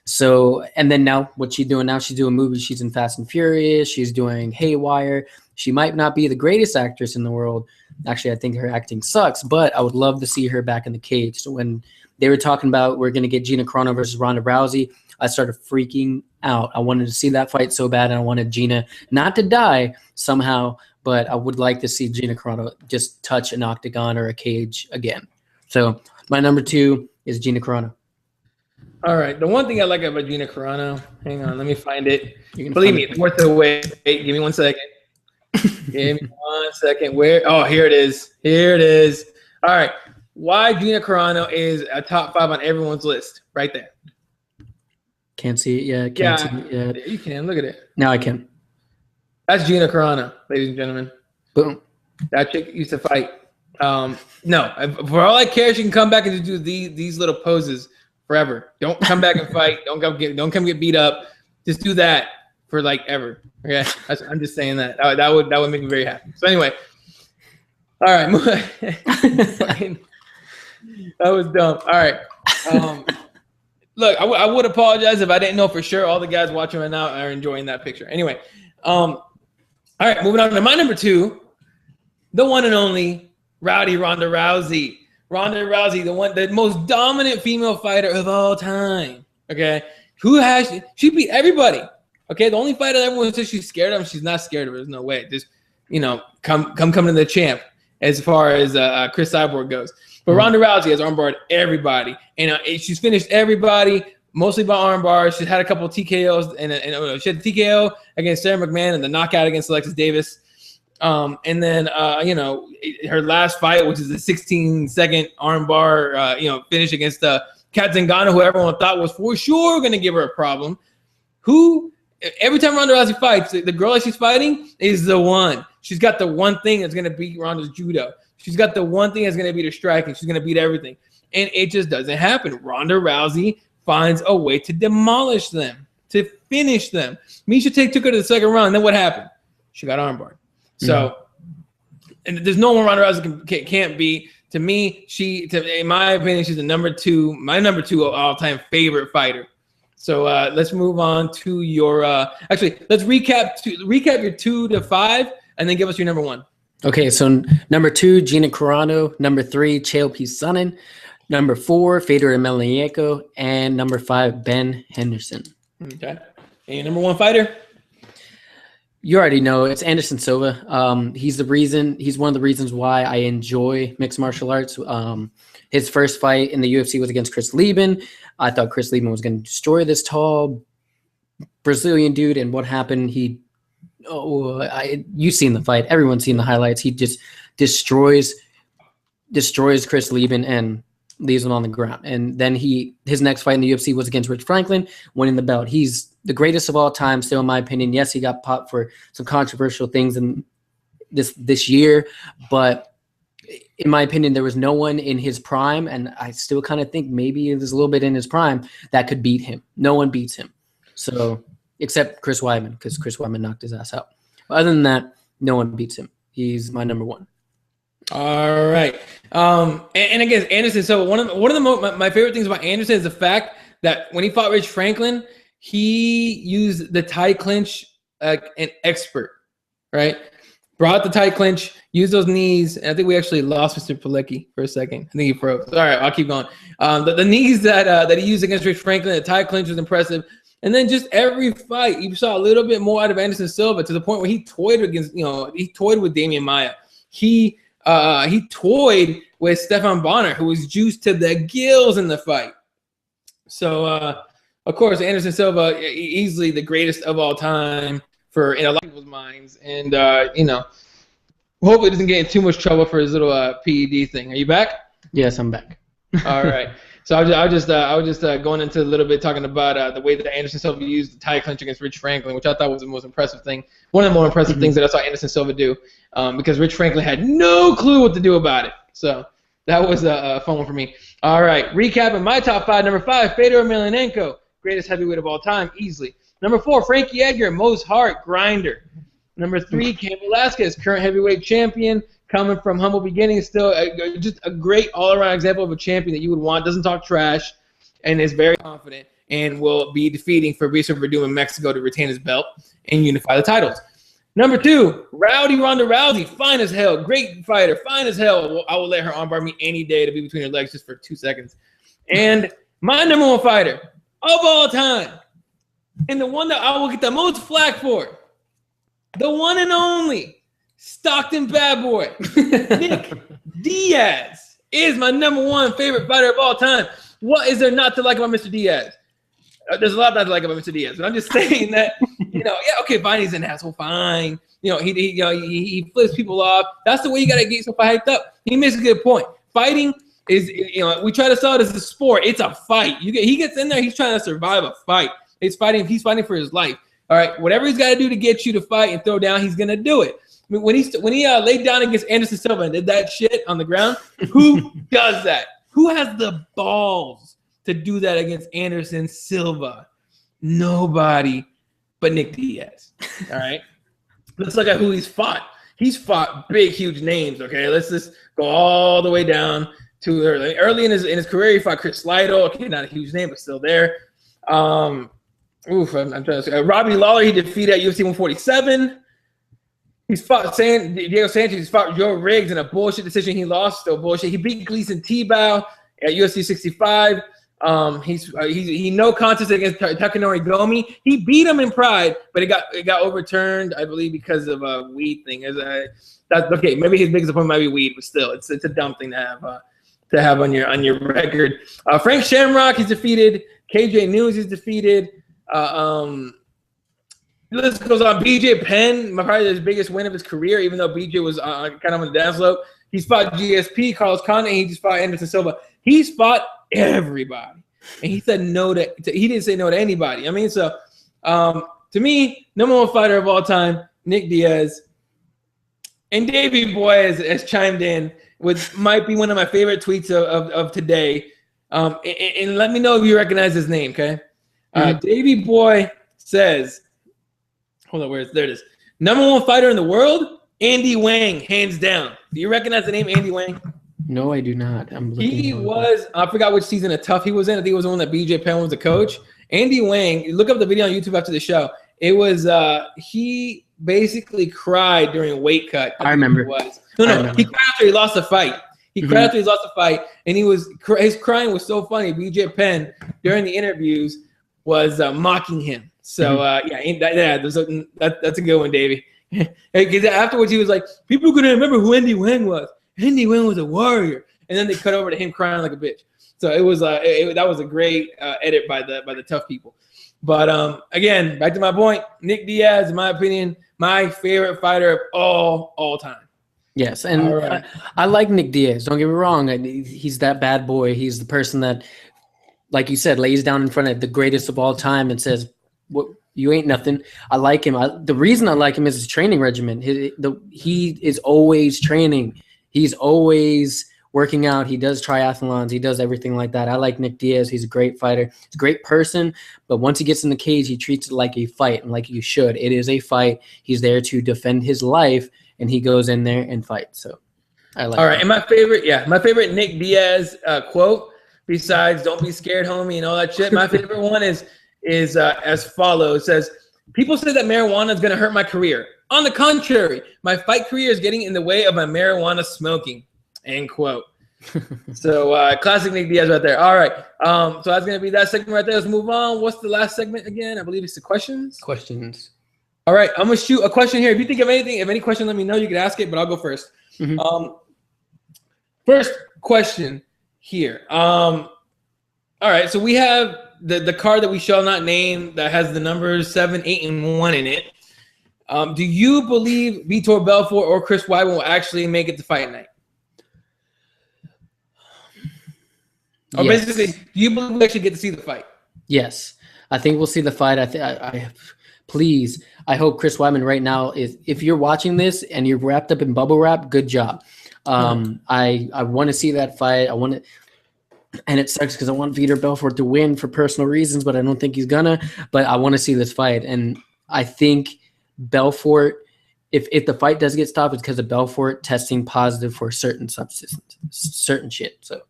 So, and then now what she's doing now, she's doing movies. She's in Fast and Furious. She's doing Haywire. She might not be the greatest actress in the world. Actually, I think her acting sucks, but I would love to see her back in the cage. So when they were talking about we're going to get Gina Carano versus Ronda Rousey, I started freaking out. I wanted to see that fight so bad, and I wanted Gina not to die somehow, but I would like to see Gina Carano just touch an octagon or a cage again. So my number 2 is Gina Carano. All right. The one thing I like about Gina Carano, hang on, let me find it. Believe me, it's worth the wait. Give me 1 second. Give me 1 second. Where? Oh, here it is. Here it is. All right. Why Gina Carano is a top 5 on everyone's list. Right there. Can't see it yet. Can't see it yet. You can. Look at it. Now I can. That's Gina Carano, ladies and gentlemen. Boom. That chick used to fight. No, for all I care, she can come back and just do these little poses forever. Don't come back and fight. Don't come get beat up. Just do that for like ever. Okay, I'm just saying that. That would make me very happy. So anyway, all right. That was dumb. All right. Look, I would apologize if I didn't know for sure all the guys watching right now are enjoying that picture. Anyway, all right, moving on to my number 2, the one and only Ronda Rousey. Ronda Rousey, the most dominant female fighter of all time. Okay, she beat everybody. Okay, the only fighter that everyone says she's scared of, she's not scared of her. There's no way. Just come to the champ as far as Chris Cyborg goes. But Ronda Rousey has armbarred everybody, and she's finished everybody mostly by armbar. She's had a couple of TKOs, and she had the TKO against Sarah McMahon and the knockout against Alexis Davis. And then her last fight, which is a 16-second armbar, finish against Kat Zingano, who everyone thought was for sure going to give her a problem. Every time Ronda Rousey fights, the girl that she's fighting is the one. She's got the one thing that's going to beat Ronda's judo. She's got the one thing that's going to beat her striking. She's going to beat everything. And it just doesn't happen. Ronda Rousey finds a way to demolish them, to finish them. Miesha Tate took her to the second round. And then what happened? She got armbarred. So, and there's no one Ronda Rousey can't beat. To me, in my opinion, she's my number 2 all-time favorite fighter. So let's move on to your. Actually, let's recap your 2 to 5, and then give us your number 1. Okay, so number 2, Gina Carano. Number 3, Chael P. Sonnen. Number 4, Fedor Emelianenko. And number 5, Ben Henderson. Okay. And your number 1 fighter? You already know it's Anderson Silva. He's one of the reasons why I enjoy mixed martial arts. His first fight in the UFC was against Chris Lieben. I thought Chris Lieben was going to destroy this tall Brazilian dude, and what happened? You've seen the fight. Everyone's seen the highlights. He just destroys Chris Lieben and leaves him on the ground. And then his next fight in the UFC was against Rich Franklin, winning the belt. He's the greatest of all time, still in my opinion. Yes, he got popped for some controversial things in this year, but in my opinion, there was no one in his prime, and I still kind of think maybe it was a little bit in his prime, that could beat him. No one beats him. So, except Chris Weidman, because Chris Weidman knocked his ass out. But other than that, no one beats him. He's my number 1. All right. And again, Anderson. So one of my favorite things about Anderson is the fact that when he fought Rich Franklin, he used the tie clinch like an expert, right? Brought the tight clinch, used those knees, and I think we actually lost Mr. Pilecki for a second. I think he froze. All right, I'll keep going. The knees that he used against Rich Franklin, the tight clinch was impressive. And then just every fight, you saw a little bit more out of Anderson Silva to the point where he toyed with Damian Maia. He toyed with Stefan Bonner, who was juiced to the gills in the fight. So, of course, Anderson Silva, easily the greatest of all time in a lot of people's minds. And, hopefully doesn't get in too much trouble for his little PED thing. Are you back? Yes, I'm back. All right. So I was just going into a little bit talking about the way that Anderson Silva used the tie clinch against Rich Franklin, which I thought was the most impressive thing. One of the more impressive things that I saw Anderson Silva do, because Rich Franklin had no clue what to do about it. So that was a fun one for me. All right. Recapping my top 5. Number 5, Fedor Emelianenko, greatest heavyweight of all time, easily. Number 4, Frankie Edgar, Mo's Hart, grinder. Number 3, Cain Velasquez, current heavyweight champion, coming from humble beginnings, still just a great all-around example of a champion that you would want, doesn't talk trash, and is very confident, and will be defeating Fabricio Verdum in Mexico to retain his belt and unify the titles. Number 2, Rowdy Ronda Rousey, fine as hell, great fighter, fine as hell. I will let her armbar me any day to be between her legs just for 2 seconds. And my number 1 fighter of all time, and the one that I will get the most flack for, the one and only Stockton bad boy, Nick Diaz, is my number 1 favorite fighter of all time. What is there not to like about Mr. Diaz? There's a lot not to like about Mr. Diaz, but I'm just saying that, yeah, okay, fine, he's an asshole, fine. He flips people off. That's the way you got to get yourself hyped up. He makes a good point. Fighting is, we try to sell it as a sport. It's a fight. He gets in there, he's trying to survive a fight. He's fighting for his life. All right, whatever he's got to do to get you to fight and throw down, he's gonna do it. I mean, when he laid down against Anderson Silva and did that shit on the ground, who does that? Who has the balls to do that against Anderson Silva? Nobody but Nick Diaz. All right, let's look at who he's fought. He's fought big, huge names. Okay, let's just go all the way down to early in his career. He fought Chris Lytle. Okay, not a huge name, but still there. I'm trying to say Robbie Lawler. He defeated at UFC 147. He's fought Diego Sanchez. He's fought Joe Riggs in a bullshit decision. He lost, still bullshit. He beat Gleason Tebow at UFC 65. He no contest against Takanori Gomi. He beat him in Pride, but it got overturned, I believe, because of a weed thing. That's okay. Maybe his biggest opponent might be weed, but still, it's a dumb thing to have on your record. Frank Shamrock, he's defeated. KJ News is defeated. The list goes on. BJ Penn, probably his biggest win of his career, even though BJ was kind of on the down slope. He's fought GSP, Carlos Condit, and he just fought Anderson Silva. He's fought everybody, and he said no to. He didn't say no to anybody. I mean, so to me, number 1 fighter of all time, Nick Diaz, and Davey Boy has chimed in with might be one of my favorite tweets of today. And let me know if you recognize his name, okay? Davey Boy says, hold on, there it is. Number 1 fighter in the world, Andy Wang, hands down. Do you recognize the name Andy Wang? No, I do not. He was, I forgot which season of Tough he was in. I think it was the one that BJ Penn was the coach. Andy Wang, look up the video on YouTube after the show. It was, he basically cried during a weight cut. I remember. He cried after he lost the fight. He cried after he lost the fight, and his crying was so funny. BJ Penn, during the interviews, was mocking him. So, that's a good one, Davey. Because afterwards, he was like, people couldn't remember who Andy Wang was. Andy Wang was a warrior. And then they cut over to him crying like a bitch. So it was that was a great edit by the Tough people. But again, back to my point, Nick Diaz, in my opinion, my favorite fighter of all time. Yes, and right. I like Nick Diaz. Don't get me wrong. He's that bad boy. He's the person that, like you said, lays down in front of the greatest of all time and says, "What you ain't nothing." I like him. The reason I like him is his training regimen. He is always training. He's always working out. He does triathlons. He does everything like that. I like Nick Diaz. He's a great fighter. He's a great person. But once he gets in the cage, he treats it like a fight, and like you should. It is a fight. He's there to defend his life, and he goes in there and fights. So I like. All right, and my favorite Nick Diaz quote, besides "Don't be scared, homie" and all that shit, my favorite one is as follows. It says, "People say that marijuana is going to hurt my career. On the contrary, my fight career is getting in the way of my marijuana smoking." End quote. So classic Nick Diaz right there. All right. So that's going to be that segment right there. Let's move on. What's the last segment again? I believe it's the questions. Questions. All right. I'm going to shoot a question here. If you think of anything, if any question, let me know. You can ask it, but I'll go first. Mm-hmm. First question here. All right. So we have the card that we shall not name that has the numbers 7, 8, and 1 in it. Do you believe Vitor Belfort or Chris Weidman will actually make it to fight night? Or basically, do you believe we actually get to see the fight? Yes, I think we'll see the fight. Please, I hope Chris Weidman right now is. If you're watching this and you're wrapped up in bubble wrap, good job. I want to see that fight. I want to, and it sucks because I want Vitor Belfort to win for personal reasons, but I don't think he's gonna. But I want to see this fight, and I think Belfort. If the fight does get stopped, it's because of Belfort testing positive for certain substances, certain shit. So.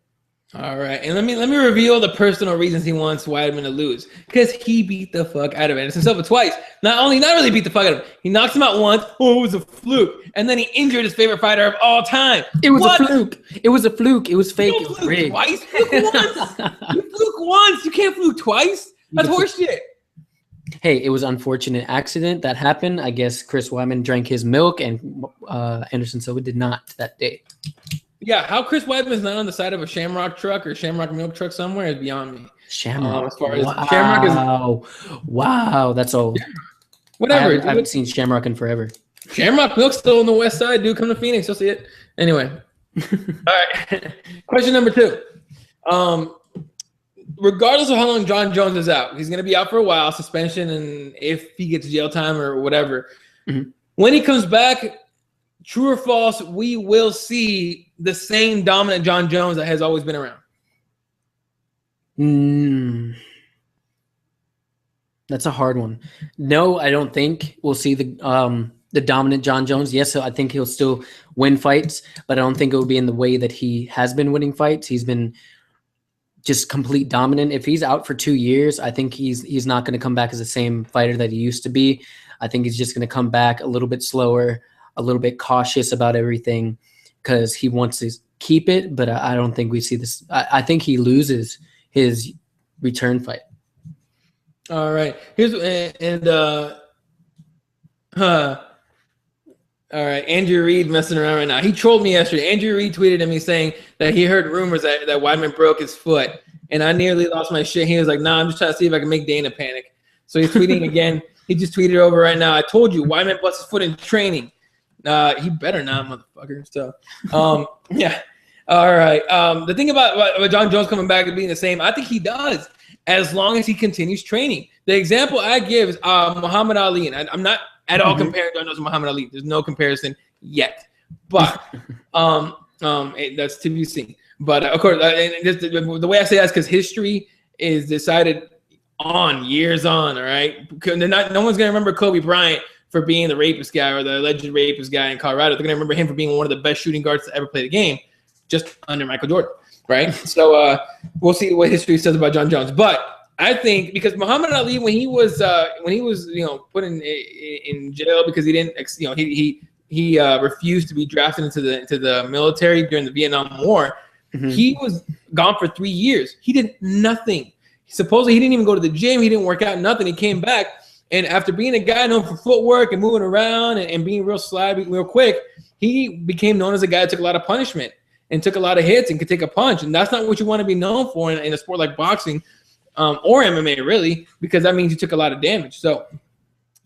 All right, and let me reveal the personal reasons he wants Weidman to lose. Because he beat the fuck out of Anderson Silva twice. Not really beat the fuck out of him. He knocks him out once. Oh, it was a fluke. And then he injured his favorite fighter of all time. It was a fluke. It was a fluke. It was fake. You don't fluke twice. Fluke once. You fluke once. You can't fluke twice. That's horseshit. Hey, it was an unfortunate accident that happened. I guess Chris Weidman drank his milk, and Anderson Silva did not that day. Yeah, how Chris Weidman is not on the side of a Shamrock truck or Shamrock milk truck somewhere is beyond me. Shamrock. As far as wow. Shamrock is, wow, that's old. Whatever. I haven't seen Shamrock in forever. Shamrock milk's still on the west side, dude. Come to Phoenix, you'll see it. Anyway. All right. Question number 2. Regardless of how long Jon Jones is out, he's going to be out for a while, suspension, and if he gets jail time or whatever. Mm-hmm. When he comes back, true or false, we will see the same dominant Jon Jones that has always been around. That's a hard one. No, I don't think we'll see the dominant Jon Jones. Yes, I think he'll still win fights, but I don't think it will be in the way that he has been winning fights. He's been just complete dominant. If he's out for 2 years, I think he's not going to come back as the same fighter that he used to be. I think he's just going to come back a little bit slower, a little bit cautious about everything because he wants to keep it, but I don't think we see this. I think he loses his return fight. All right. All right, Andrew Reed messing around right now. He trolled me yesterday. Andrew Reed tweeted at me saying that he heard rumors that Weidman broke his foot, and I nearly lost my shit. He was like, nah, I'm just trying to see if I can make Dana panic. So he's tweeting again. He just tweeted over right now. I told you, Weidman busts his foot in training. He better not, motherfucker. So, yeah. All right. The thing about Jon Jones coming back and being the same, I think he does, as long as he continues training. The example I give is Muhammad Ali, and I'm not at all comparing Jon Jones to Muhammad Ali. There's no comparison yet, but that's to be seen. But of course, the way I say that is because history is decided on years on. All right, no one's gonna remember Kobe Bryant for being the rapist guy or the alleged rapist guy in Colorado. They're gonna remember him for being one of the best shooting guards to ever play the game, just under Michael Jordan, right? So we'll see what history says about Jon Jones. But I think because Muhammad Ali, when he was put in jail because he didn't he refused to be drafted into the military during the Vietnam War, he was gone for 3 years. He did nothing. Supposedly he didn't even go to the gym. He didn't work out, nothing. He came back, and after being a guy known for footwork and moving around and being real sly, real quick, he became known as a guy that took a lot of punishment and took a lot of hits and could take a punch. And that's not what you want to be known for in a sport like boxing. Or MMA, really, because that means you took a lot of damage. So,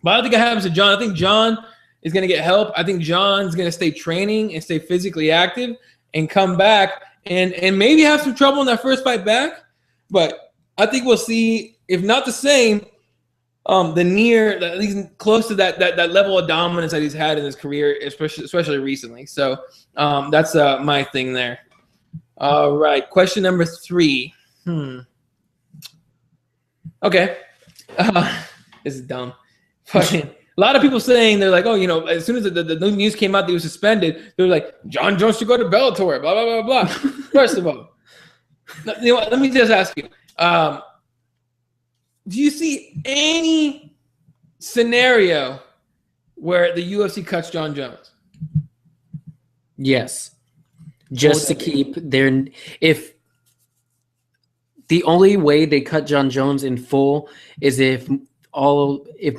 but I don't think it happens to Jon. I think Jon is going to get help. I think Jon's going to stay training and stay physically active and come back and maybe have some trouble in that first fight back. But I think we'll see, if not the same, at least close to that level of dominance that he's had in his career, especially recently. So that's my thing there. All right, question number 3. Okay. This is dumb. Fucking a lot of people saying, they're like, oh, as soon as the news came out that he was suspended, they were like, Jon Jones should go to Bellator, blah, blah, blah, blah. First of all, you know what, let me just ask you, do you see any scenario where the UFC cuts Jon Jones? Yes. Just to keep if the only way they cut Jon Jones in full is if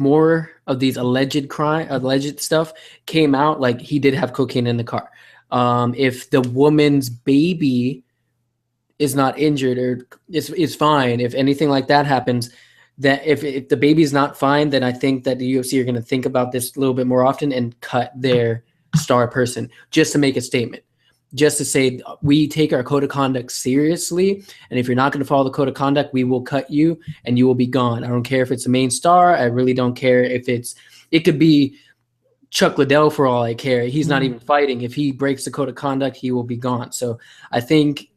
more of these alleged stuff came out, like he did have cocaine in the car. If the woman's baby is not injured or is fine, if anything like that happens, that if the baby's not fine, then I think that the UFC are going to think about this a little bit more often and cut their star person just to make a statement, just to say we take our code of conduct seriously, and if you're not going to follow the code of conduct, we will cut you and you will be gone. I don't care if it's the main star. I really don't care if it could be Chuck Liddell for all I care. He's not even fighting. If he breaks the code of conduct, he will be gone. So I think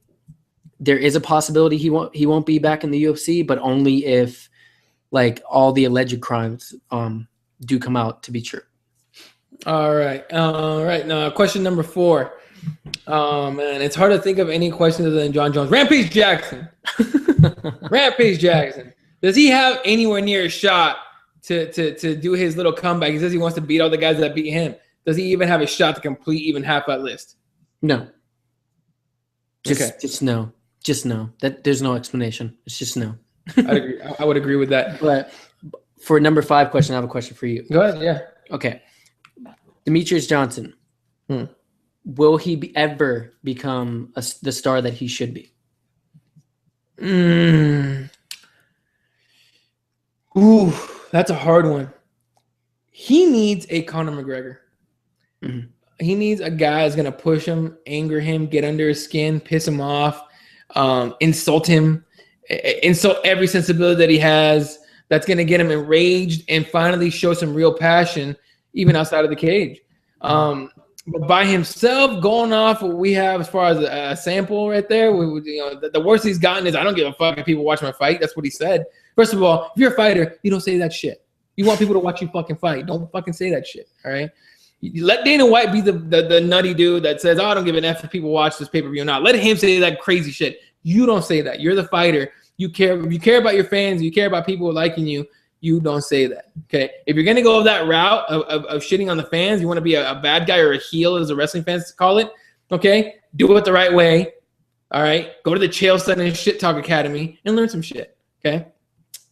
there is a possibility he won't be back in the UFC, but only if like all the alleged crimes do come out to be true. All right. Now, question number 4. Oh man, it's hard to think of any questions other than Jon Jones. Rampage Jackson. Rampage Jackson. Does he have anywhere near a shot to do his little comeback? He says he wants to beat all the guys that beat him. Does he even have a shot to complete even half that list? No. Just no. Just no. That there's no explanation. It's just no. I'd agree. I would agree with that. But for number 5 question, I have a question for you. Go ahead. Yeah. Okay. Demetrius Johnson. Will he ever become the star that he should be? Ooh, that's a hard one. He needs a Conor McGregor. He needs a guy that's going to push him, anger him, get under his skin, piss him off, insult him, insult every sensibility that he has. That's going to get him enraged and finally show some real passion, even outside of the cage. But by himself, going off what we have as far as a sample right there, the worst he's gotten is I don't give a fuck if people watch my fight. That's what he said. First of all, if you're a fighter, you don't say that shit. You want people to watch you fucking fight. Don't fucking say that shit. All right. You let Dana White be the nutty dude that says, "Oh, I don't give an F if people watch this pay-per-view or not." Let him say that crazy shit. You don't say that. You're the fighter. You care about your fans. You care about people liking you. You don't say that. Okay. If you're gonna go that route of shitting on the fans, you want to be a bad guy or a heel, as the wrestling fans call it. Okay. Do it the right way. All right. Go to the Chael Sonnen Shit Talk Academy and learn some shit. Okay.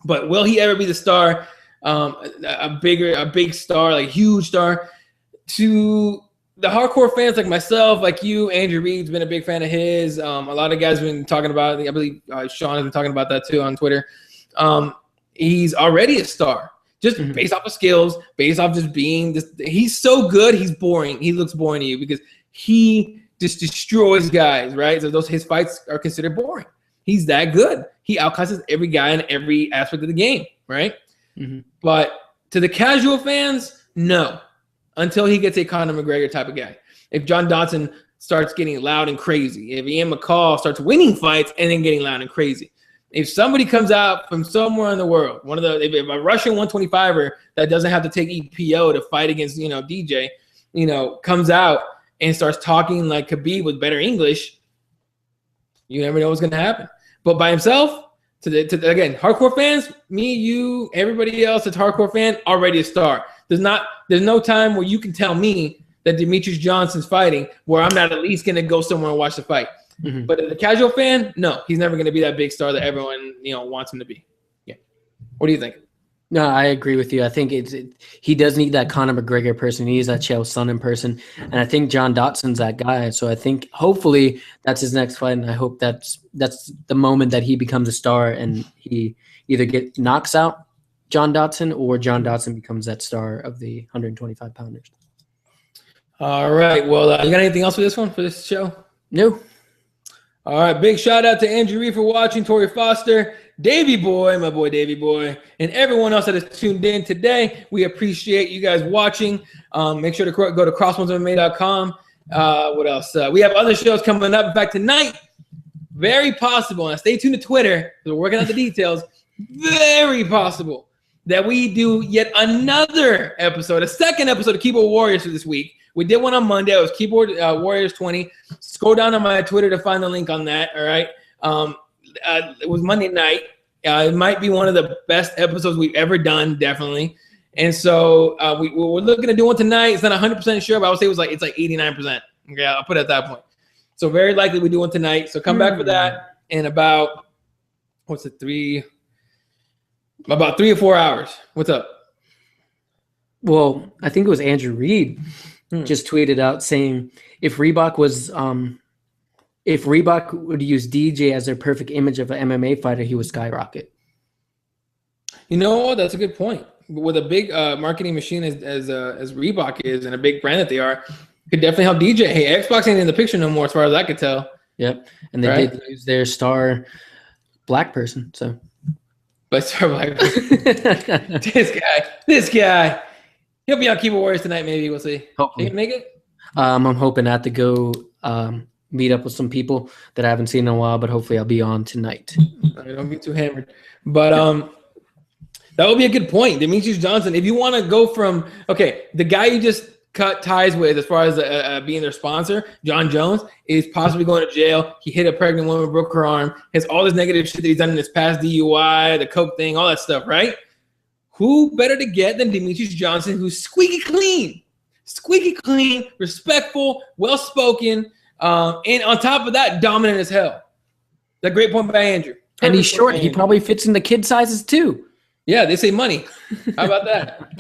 But will he ever be the star? A big star, like huge star? To the hardcore fans like myself, like you, Andrew Reed's been a big fan of his. A lot of guys have been talking about it. I believe Sean has been talking about that too on Twitter. He's already a star, just based off of skills, based off just being this. He's so good, he's boring. He looks boring to you because he just destroys guys, right? So his fights are considered boring. He's that good. He outclasses every guy in every aspect of the game, right? But to the casual fans, no. Until he gets a Conor McGregor type of guy. If John Dodson starts getting loud and crazy, if Ian McCall starts winning fights and then getting loud and crazy, if somebody comes out from somewhere in the world, if a Russian 125er that doesn't have to take EPO to fight against, DJ, comes out and starts talking like Khabib with better English, you never know what's going to happen. But by himself, again, hardcore fans, me, you, everybody else that's hardcore fan, already a star. There's no time where you can tell me that Demetrius Johnson's fighting where I'm not at least going to go somewhere and watch the fight. But as a casual fan, no, he's never going to be that big star that everyone wants him to be. Yeah. What do you think? No, I agree with you. I think he does need that Conor McGregor person. He needs that Chael Sonnen person, and I think John Dotson's that guy. So I think hopefully that's his next fight, and I hope that's the moment that he becomes a star and he either knocks out John Dodson or John Dodson becomes that star of the 125 pounders. All right. Well, you got anything else for this show? No. All right. Big shout out to Andrew Reed for watching, Tori Foster, Davey Boy, my boy Davey Boy, and everyone else that has tuned in today. We appreciate you guys watching. Make sure to go to CrossBonesMMA.com. What else? We have other shows coming up. In fact, tonight, very possible, and stay tuned to Twitter because we're working out the details, very possible that we do yet another episode, a second episode of Keyboard Warriors for this week. We did one on Monday. It was Keyboard Warriors 20. Scroll down on my Twitter to find the link on that, all right? It was Monday night. It might be one of the best episodes we've ever done, definitely. And so we're looking to do one tonight. It's not 100% sure, but I would say it's like 89%. Okay, I'll put it at that point. So very likely we do one tonight. So come back for that in about, about 3 or 4 hours. What's up? Well, I think it was Andrew Reed just tweeted out saying if Reebok would use DJ as their perfect image of an MMA fighter, he would skyrocket. You know what? That's a good point. With a big marketing machine as Reebok is, and a big brand that they are, could definitely help DJ. Hey, Xbox ain't in the picture no more, as far as I could tell. Yep, and they did lose their star black person. So, but star black person. this guy, he'll be on Keyboard Warriors tonight. Maybe we'll see. Hopefully, he can make it. I'm hoping not to go meet up with some people that I haven't seen in a while, but hopefully I'll be on tonight. Don't be too hammered. But that would be a good point. Demetrius Johnson, if you want to go from, the guy you just cut ties with as far as being their sponsor, Jon Jones, is possibly going to jail. He hit a pregnant woman, broke her arm, has all this negative shit that he's done in his past DUI, the coke thing, all that stuff, right? Who better to get than Demetrius Johnson, who's squeaky clean, respectful, well-spoken, and on top of that, dominant as hell. That great point by Andrew. And he's short. He probably fits in the kid sizes too. Yeah, they say money. How about that?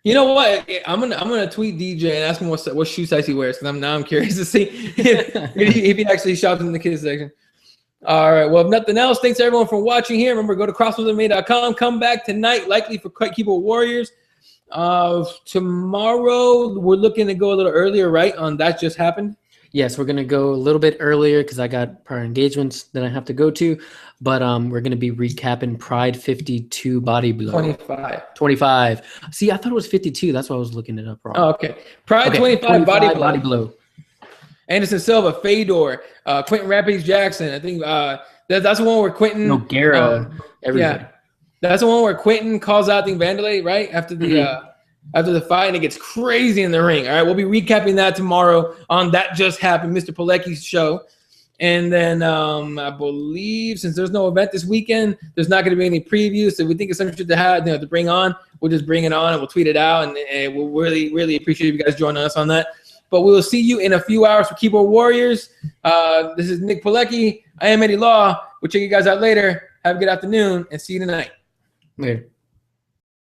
You know what? I'm gonna tweet DJ and ask him what shoe size he wears, because I'm curious to see if he actually shops in the kids section. All right. Well, if nothing else, thanks everyone for watching here. Remember, go to CrossBonesMMA.com. Come back tonight, likely for Keyboard Warriors. Tomorrow we're looking to go a little earlier, right? On That Just Happened. Yes, we're going to go a little bit earlier because I got prior engagements that I have to go to. But we're going to be recapping Pride 52 Body Blow. 25. See, I thought it was 52. That's why I was looking it up wrong. Oh, okay. Pride 25 Body Blow. Anderson Silva, Fedor, Quentin Rapids Jackson. I think that's the one where Quentin. Nogueira. Yeah. That's the one where Quentin calls out, I think, Vanderlei, right? After the fight, and it gets crazy in the ring. All right, we'll be recapping that tomorrow on That Just Happened, Mr. Pilecki's show. And then I believe since there's no event this weekend, there's not going to be any previews. So we think it's something to bring on. We'll just bring it on and we'll tweet it out. And we'll really, really appreciate you guys joining us on that. But we will see you in a few hours for Keyboard Warriors. This is Nick Pilecki. I am Eddie Law. We'll check you guys out later. Have a good afternoon and see you tonight. Later.